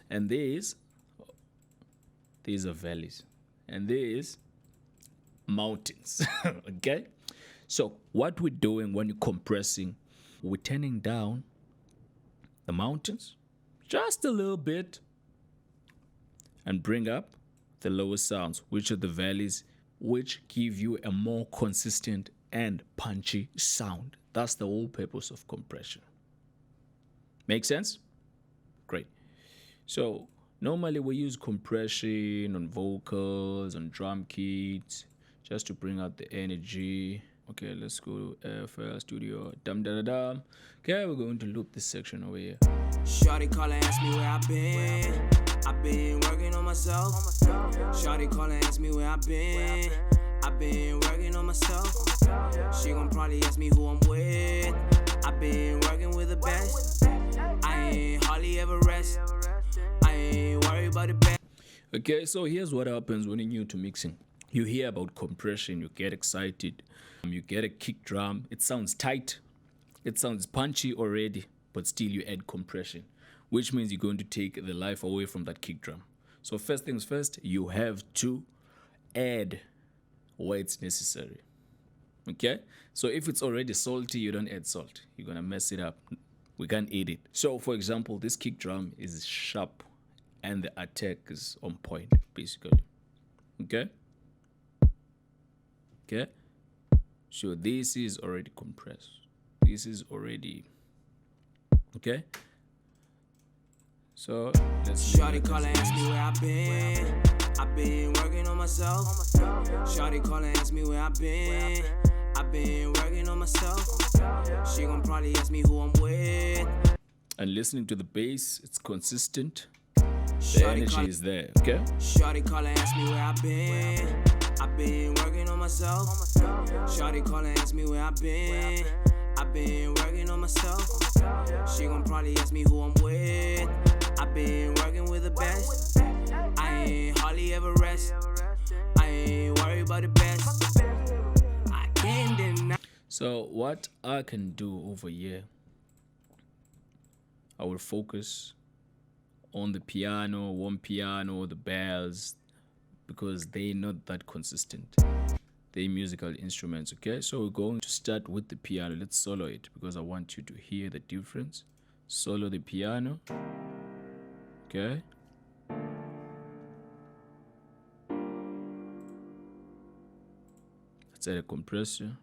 And these are valleys, and these mountains. Okay? So what we're doing when you're compressing, we're turning down the mountains just a little bit and bring up the lower sounds, which are the valleys, which give you a more consistent and punchy sound. That's the whole purpose of compression. Make sense? Great. So normally we use compression on vocals, on drum kits, just to bring out the energy. Okay, let's go to FL Studio. Dum da da dum. Okay, we're going to loop this section over here. Shawty call and ask me where I've been. I've been working on myself. Shawty call and ask me where I've been. I've been working on myself. She gon' probably ask me who I'm with. I've been working with the best. I ain't hardly ever rest. I ain't worried about the best. Okay, so here's what happens when you're new to mixing. You hear about compression, you get excited. You get a kick drum, it sounds tight, it sounds punchy already, but still you add compression, which means you're going to take the life away from that kick drum. So first things first, you have to add where it's necessary. Okay? So if it's already salty, you don't add salt. You're gonna mess it up. We can't eat it. So for example, this kick drum is sharp and the attack is on point, basically. Okay? Okay? So this is already compressed. This is already, okay? So let's Shawty call and ask me where I've been working on myself. Shawty call and ask me where I've been working on myself. She gon' probably ask me who I'm with. And listening to the bass, it's consistent. The energy is there, okay? Shawty call and ask me where I've been working on myself. Shawty call and ask me where I've been working on myself. She gon' probably ask me who I'm with. I've been working with the best. I ain't hardly ever rest. I ain't worried about the best. I can't deny. So what I can do over here, I will focus on the piano, one piano, the bells, because they're not that consistent. They're musical instruments, okay? So we're going to start with the piano. Let's solo it because I want you to hear the difference. Solo the piano, okay? Let's add a compressor.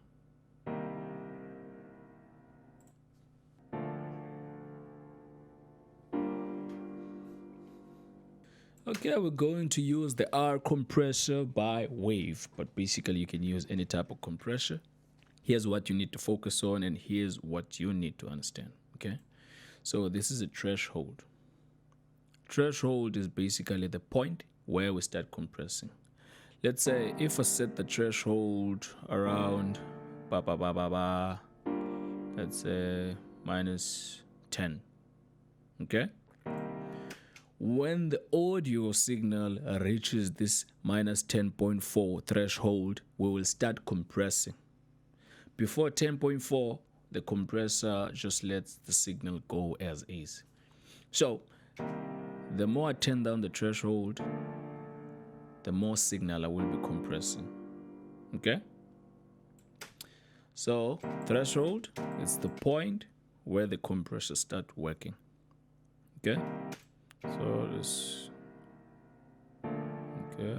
Okay, we're going to use the R compressor by Wave, but basically you can use any type of compressor. Here's what you need to focus on, and here's what you need to understand, okay? So this is a threshold. Threshold is basically the point where we start compressing. Let's say if I set the threshold around, let's say -10, okay? When the audio signal reaches this -10.4 threshold, we will start compressing. Before 10.4, the compressor just lets the signal go as is. So, the more I turn down the threshold, the more signal I will be compressing. Okay? So, threshold is the point where the compressor starts working. Okay? So this, okay,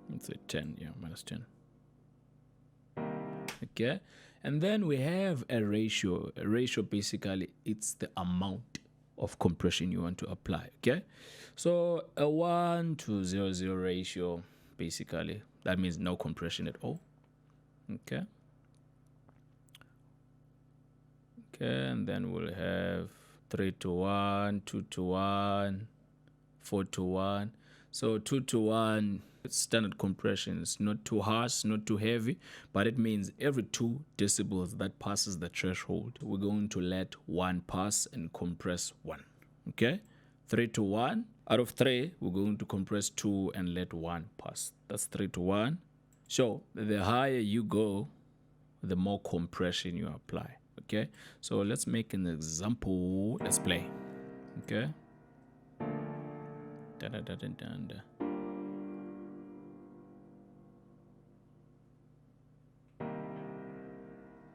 let's say 10, yeah, -10. Okay, and then we have a ratio. A ratio basically it's the amount of compression you want to apply. Okay, so a 1:0:0 ratio, basically that means no compression at all. Okay. Okay, and then we'll have 3:1, 2:1, 4:1. So 2:1, standard compression. It's not too harsh, not too heavy, but it means every 2 decibels that passes the threshold, we're going to let 1 pass and compress 1. Okay? 3:1. Out of 3, we're going to compress 2 and let 1 pass. That's 3:1. So the higher you go, the more compression you apply. Okay, so let's make an example. Let's play. Okay.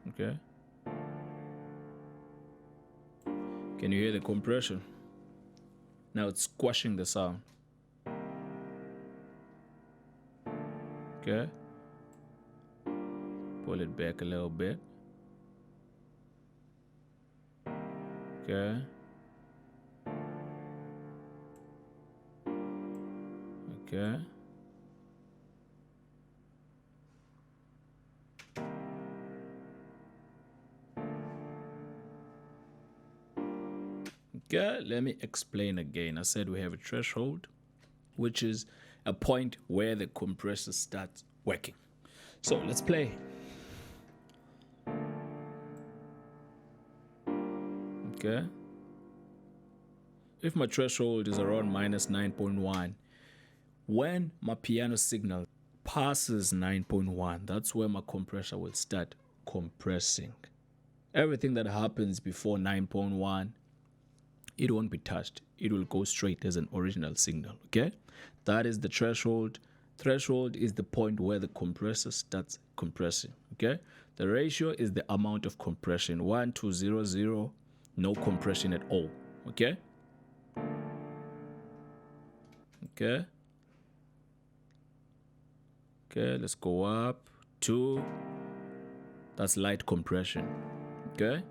Okay. Can you hear the compression? Now it's squashing the sound. Okay. Pull it back a little bit. Okay. Okay. Okay, let me explain again. I said we have a threshold, which is a point where the compressor starts working. So let's play. Okay. If my threshold is around -9.1, when my piano signal passes 9.1, that's where my compressor will start compressing. Everything that happens before 9.1, it won't be touched. It will go straight as an original signal, okay? That is the threshold. Threshold is the point where the compressor starts compressing, okay? The ratio is the amount of compression, 1:0:0, no compression at all, okay? Okay. Okay, let's go up. 2, that's light compression, okay?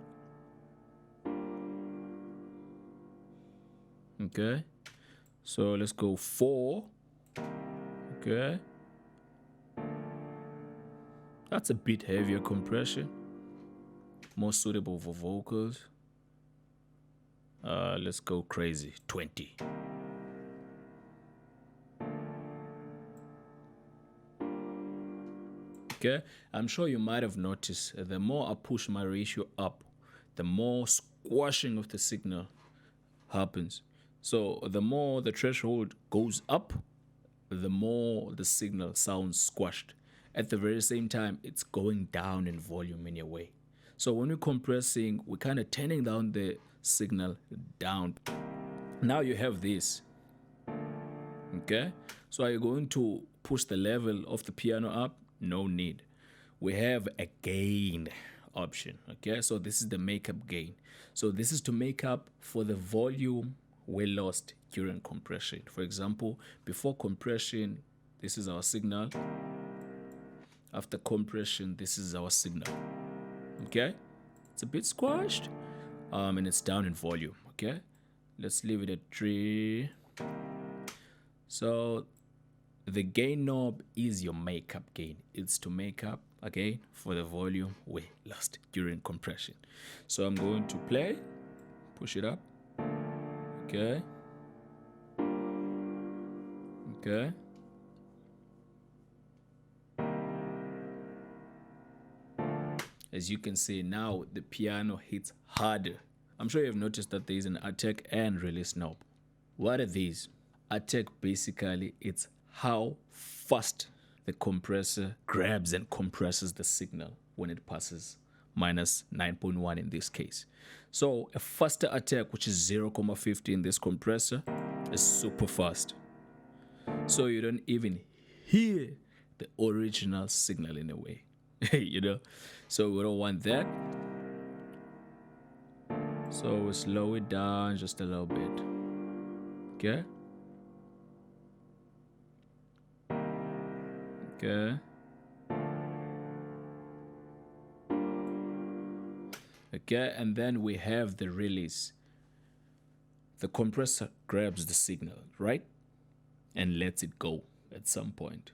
Okay, so let's go 4. Okay, that's a bit heavier compression, more suitable for vocals. Let's go crazy, 20. Okay, I'm sure you might have noticed the more I push my ratio up, the more squashing of the signal happens. So the more the threshold goes up, the more the signal sounds squashed. At the very same time, it's going down in volume in a way. So when we're compressing, we're kind of turning down the signal down. Now you have this. Okay, so are you going to push the level of the piano up? No need. We have a gain option. Okay, so this is the makeup gain. So this is to make up for the volume we lost during compression. For example, before compression, this is our signal. After compression, this is our signal. Okay, it's a bit squashed, and it's down in volume. Okay, let's leave it at 3. So the gain knob is your makeup gain. It's to make up again for the volume we lost during compression. So I'm going to play, push it up. Okay. Okay. As you can see now, the piano hits harder. I'm sure you've noticed that there is an attack and release knob. What are these? Attack basically, it's how fast the compressor grabs and compresses the signal when it passes minus 9.1 in this case. So a faster attack, which is 0.50 in this compressor, is super fast. So you don't even hear the original signal in a way, you know? So we don't want that. So we slow it down just a little bit. Okay? Okay. Okay, and then we have the release. The compressor grabs the signal, right? And lets it go at some point.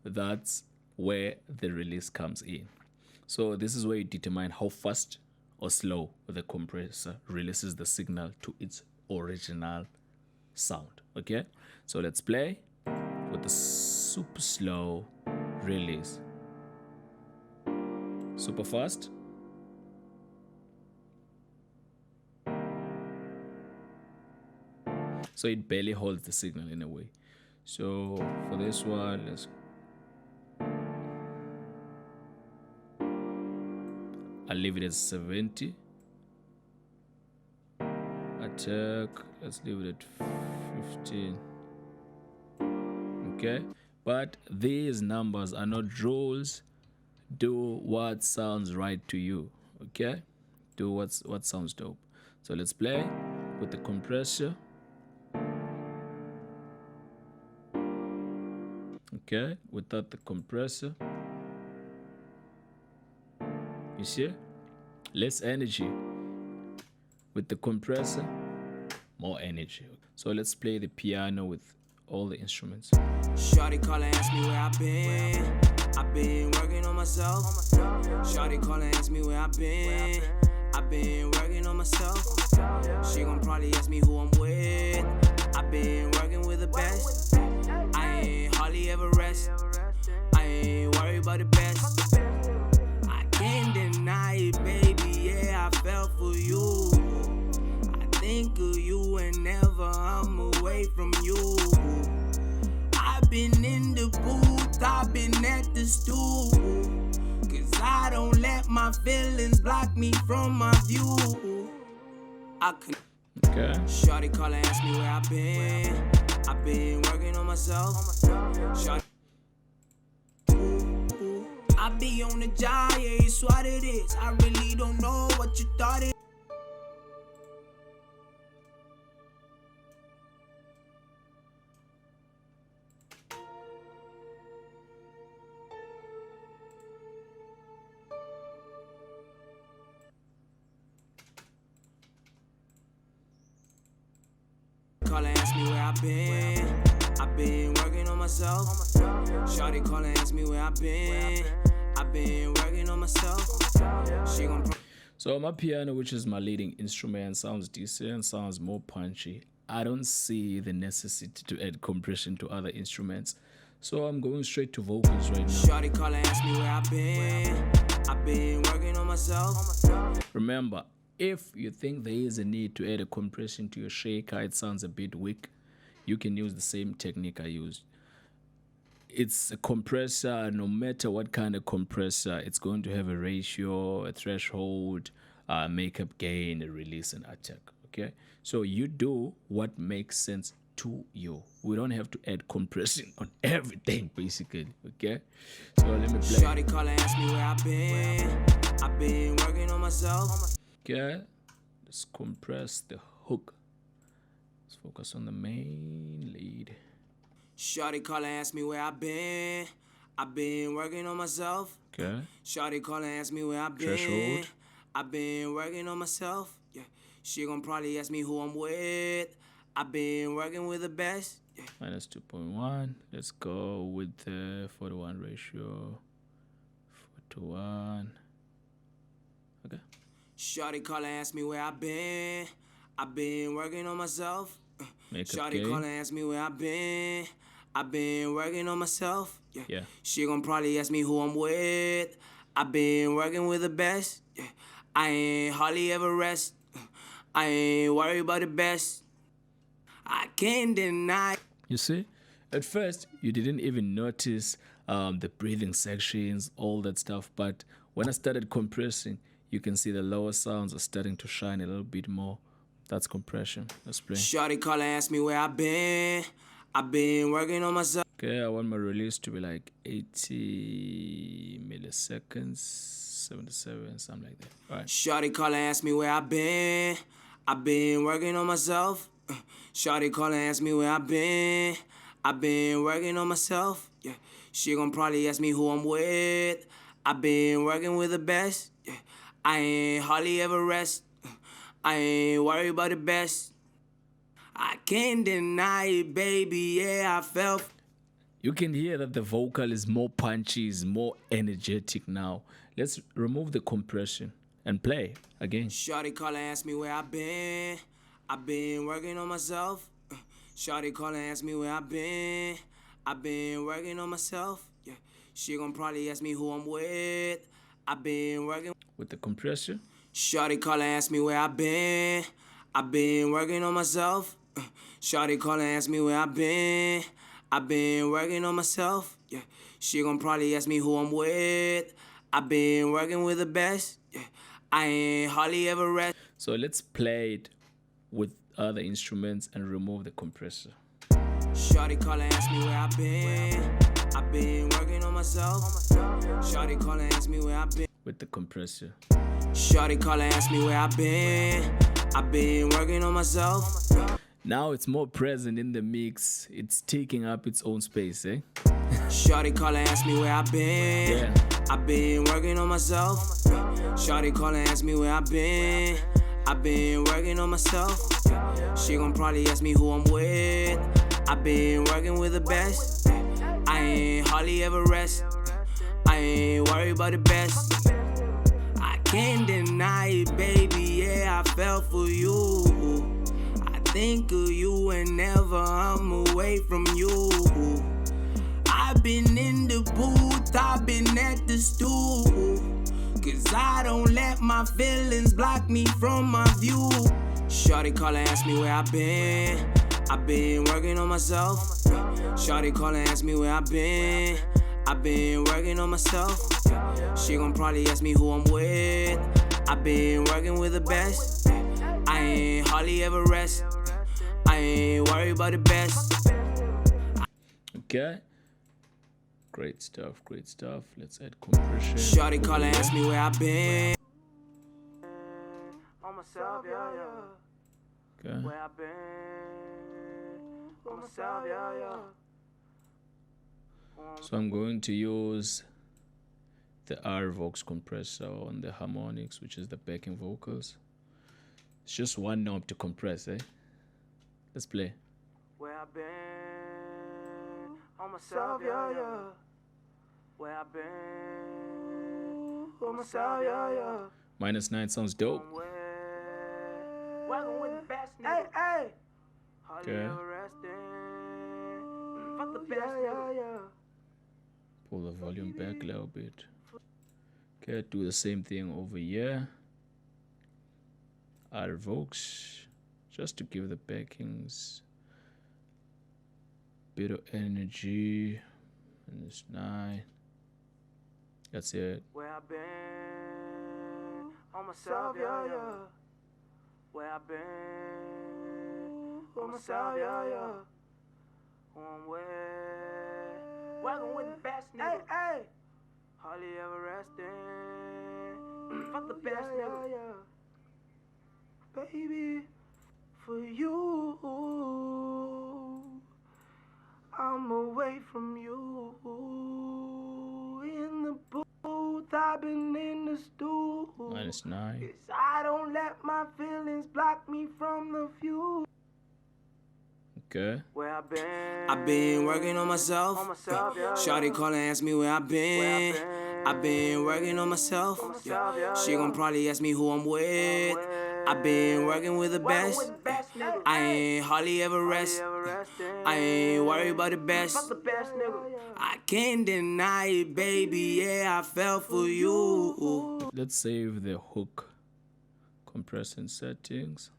That's where the release comes in. So this is where you determine how fast or slow the compressor releases the signal to its original sound. Okay, so let's play with the super slow release. Super fast. So it barely holds the signal in a way. So for this one, I'll leave it at 70. Attack, let's leave it at 15. Okay, but these numbers are not rules. Do what sounds right to you. Okay, do what sounds dope. So let's play with the compressor. Okay, without the compressor, you see, less energy. With the compressor, more energy. So let's play the piano with all the instruments. Shawty call and ask me where I've been. I've been working on myself. Shawty call and ask me where I've been. I've been working on myself. She gon' probably ask me who I'm with. I've been working with the best. I ain't hardly ever rest. I ain't worried about the best. I can't deny it, baby. Yeah, I fell for you. I think of you whenever I'm away from you. I've been in the booth, I've been at the stool. Cause I don't let my feelings block me from my view. Okay. Shawty call and ask me where I've been. I've been working on myself. Shawty, I be on the job, yeah, it's what it is. I really don't know what you thought it. call and ask me where I've been working on myself. Shawty call and ask me where I've been working on myself. She gon' So my piano, which is my leading instrument, sounds decent, sounds more punchy. I don't see the necessity to add compression to other instruments. So I'm going straight to vocals right now. Shawty call and ask me where I've been working on myself. Remember, if you think there is a need to add a compression to your shaker, it sounds a bit weak, you can use the same technique I used. It's a compressor. No matter what kind of compressor, it's going to have a ratio, a threshold, makeup gain, a release, and attack. Okay, so you do what makes sense to you. We don't have to add compression on everything, basically. Okay, so let me play. Shawty call and ask me where I've been working on myself. Okay, let's compress the hook. Let's focus on the main lead. Shawty call and ask me where I've been working on myself. Okay. Shawty call and ask me where Threshold. I've been working on myself. Yeah, she gon' probably ask me who I'm with. I've been working with the best. Yeah. Minus 2.1. Let's go with the 4:1 ratio. 4:1. Okay. Shawty call and ask me where I've been working on myself. Makeup Shawty gain. call and ask me where I've been working on myself. Yeah. She gon' probably ask me who I'm with. I've been working with the best. Yeah. I ain't hardly ever rest. I ain't worried about the best. I can't deny. You see, at first you didn't even notice the breathing sections, all that stuff. But when I started compressing, you can see the lower sounds are starting to shine a little bit more. That's compression. Let's play. Shawty call and ask me where I've been working on myself. Okay, I want my release to be like 80 milliseconds, 77, something like that. All right. Shawty call and ask me where I've been working on myself. Shawty call and ask me where I've been working on myself. Yeah, she gon' probably ask me who I'm with. I've been working with the best. Yeah, I ain't hardly ever rest. I ain't worried about the best. I can't deny it, baby. Yeah, I felt. You can hear that the vocal is more punchy, is more energetic now. Let's remove the compression and play again. Shawty call and ask me where I've been working on myself. Shawty call and ask me where I've been working on myself. Yeah, she gon' probably ask me who I'm with. I've been working with the compression. Shawty call and ask me where I've been working on myself. Shawty call and ask me where I've been working on myself. Yeah, she gon' probably ask me who I'm with. I've been working with the best. Yeah, I ain't hardly ever rest. So let's play it with other instruments and remove the compressor. Shawty call and ask me where I've been working on myself. Shawty call and ask me where I've been with the compressor. Shawty call and ask me where I've been working on myself. Now it's more present in the mix. It's taking up its own space, eh? Shawty call and ask me where I've been working on myself. Shawty call and ask me where I've been working on myself. She gon' probably ask me who I'm with. I've been working with the best. I ain't hardly ever rest. I ain't worried about the best. I can't deny it, baby. Yeah, I fell for you. I think of you whenever I'm away from you. I've been in the booth, I've been at the stool. Cause I don't let my feelings block me from my view. Shawty call and ask me where I've been working on myself. Shawty call and ask me where I've been working on myself. She gon' probably ask me who I'm with. I've been working with the best. I ain't hardly ever rest. I ain't worried about the best. Okay. Great stuff, great stuff. Let's add compression. Shawty call and ask me where I've been. On myself, yeah, yeah. Okay. Where I've been. On myself, yeah, yeah. So I'm going to use the RVox compressor on the Harmonics, which is the backing vocals. It's just one knob to compress, eh? Let's play. I've been on myself, yeah, yeah. Where I've been on myself, yeah, yeah. -9 sounds dope. Working with the best, hey, hey. Hardly Okay. ever resting. Fuck the best, yeah, yeah. Pull the volume back a little bit. Okay, do the same thing over here. Add evokes, just to give the backings bit of energy. -9. That's it. Where I've been on myself, yeah, yeah. Where I've been on myself, yeah, yeah. On where working with the best, nigga. Hey, hey. Hardly ever resting. Fuck the best, nigga. Yeah. Baby, for you, I'm away from you. In the booth, I've been in the stool. -9. 'Cause I don't let my feelings block me from the view. Okay. Where I've been working on myself. Yeah. Shawty call and ask me where I've been. I've been working on myself. Yeah. She gon' probably ask me who I'm with. I've been working with the best. I ain't hardly ever rest. I ain't worried about the best. I can't deny it, baby. Yeah, I fell for you. Let's save the hook compressing settings.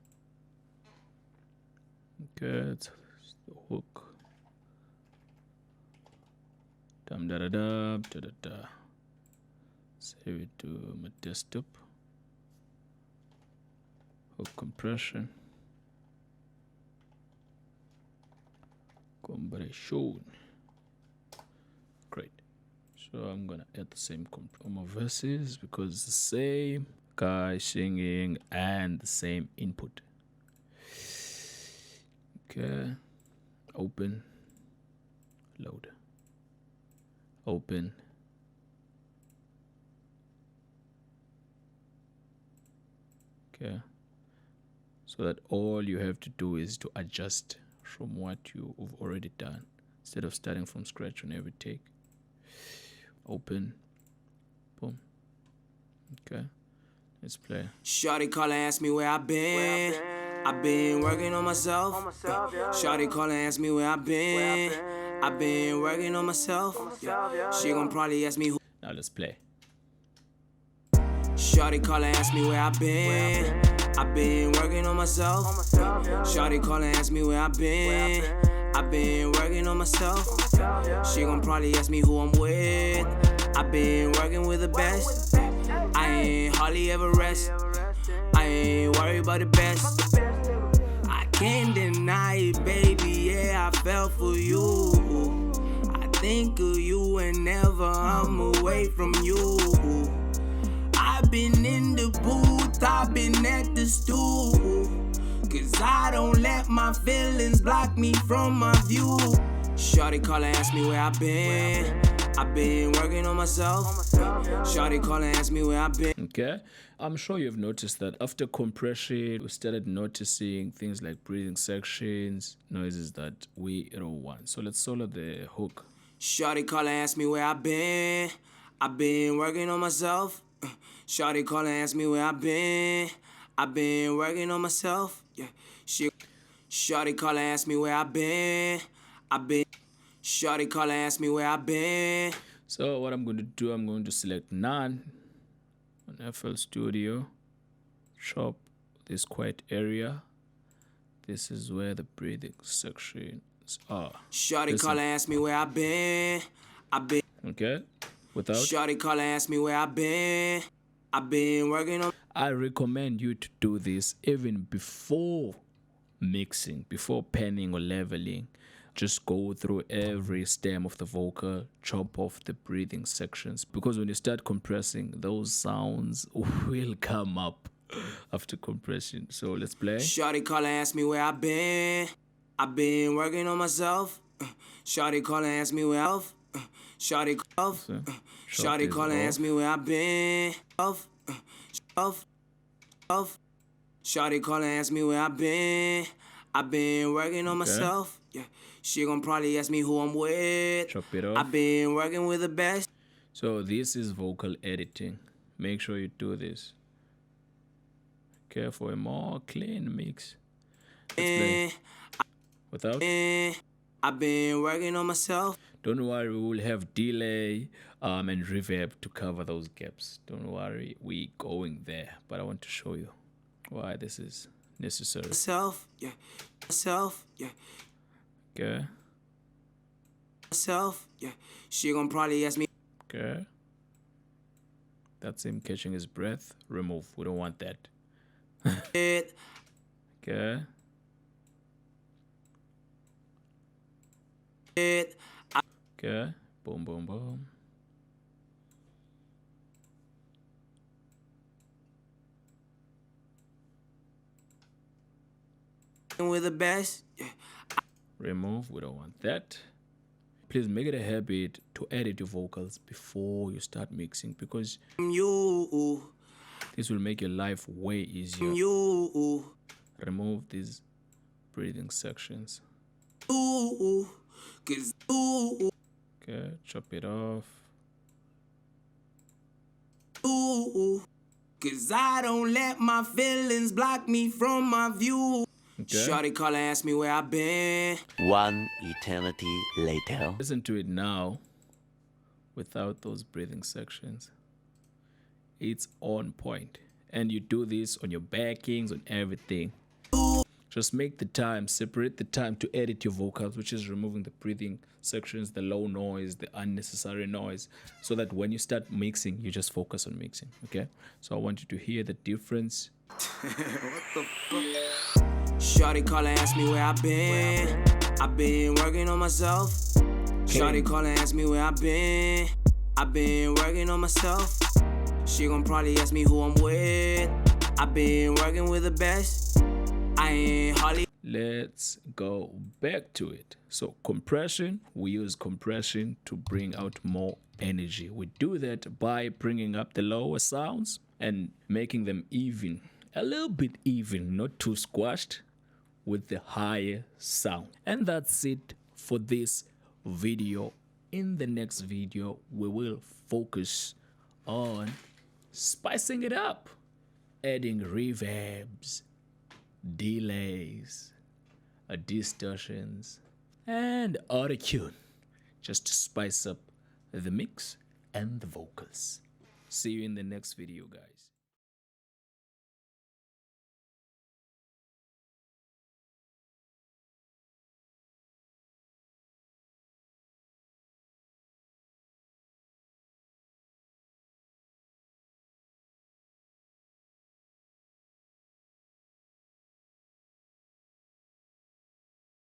Okay, it's the hook. Dum da da da da da da. Save it to my desktop. Hook compression. Compression. Great. So I'm gonna add the same on my verses because it's the same guy singing and the same input. Okay. Open. Load. Open. Okay. So that all you have to do is to adjust from what you've already done instead of starting from scratch on every take. Open. Boom. Okay. Let's play. Shawty call and ask me where I've been. I've been working on myself. Shawty call and ask me where I've been. I've been working on myself. She gon' probably ask me who. Now let's play. Shawty call and ask me where I've been. I've been working on myself. Shawty call and ask me where I've been. I've been working on myself. She gon' probably ask me who I'm with. I've been working with the best. I ain't hardly ever rest. I ain't worried about the best. I can't deny it, baby. Yeah, I fell for you. I think of you whenever I'm away from you. I've been in the booth, I've been at the stool. 'Cause I don't let my feelings block me from my view. Shawty call and ask me where I've been. I've been working on myself. Shawty call and ask me where I've been. Okay, I'm sure you've noticed that after compression, we started noticing things like breathing sections, noises that we don't want. So let's solo the hook. Shawty call and ask me where I've been. I've been working on myself. Shawty call and ask me where I've been. I've been working on myself. Yeah, Shawty call and ask me where I've been. I've been. Shawty call and ask me where I've been. So what I'm going to do, I'm going to select none on FL Studio, chop this quiet area. This is where the breathing sections are. Shawty call and ask me where I've been. I've been. Okay, without. Shawty call and ask me where I've been. I've been working on. I recommend you to do this even before mixing, before panning or leveling. Just go through every stem of the vocal, chop off the breathing sections, because when you start compressing, those sounds will come up after compression. So let's play. Shawty call and ask me where I've been. I've been working on myself. Shawty call and ask me where I've. Shawty call. Shawty call and ask me where I've been. Shawty call and ask me where I've been. I've been working on myself. Yeah, she gon' probably ask me who I'm with. Chop it off. I've been working with the best. So this is vocal editing. Make sure you do this. Okay, for a more clean mix. Let's play. Without? I've been working on myself. Don't worry, we will have delay and reverb to cover those gaps. Don't worry, we going there. But I want to show you why this is necessary. Myself, yeah. Myself, yeah. Okay. Myself, yeah. She gon' probably ask me. Okay. That's him catching his breath. Remove. We don't want that. It. Okay. It. Okay. Boom, boom, boom. With the best, yeah. Remove. We don't want that. Please make it a habit to edit your vocals before you start mixing, because You. this will make your life way easier. You. Remove these breathing sections. Ooh. Cause ooh. Okay, chop it off. Ooh. Cause I don't let my feelings block me from my view. Okay. Shorty call and ask me where I've been. One eternity later. Listen to it now without those breathing sections. It's on point. And you do this on your backings, on everything. Just make the time, separate the time to edit your vocals, which is removing the breathing sections, the low noise, the unnecessary noise, so that when you start mixing, you just focus on mixing, okay? So I want you to hear the difference. What the fuck? Shorty call and ask me where I've been. I've been working on myself. Shorty call and ask me where I've been. I've been working on myself. She gon' probably ask me who I'm with. I've been working with the best. I ain't hardly. Let's go back to it. So compression, we use compression to bring out more energy. We do that by bringing up the lower sounds and making them even, a little bit even, not too squashed, with the higher sound. And that's it for this video. In the next video, we will focus on spicing it up, adding reverbs, delays, distortions, and autotune, just to spice up the mix and the vocals. See you in the next video, guys.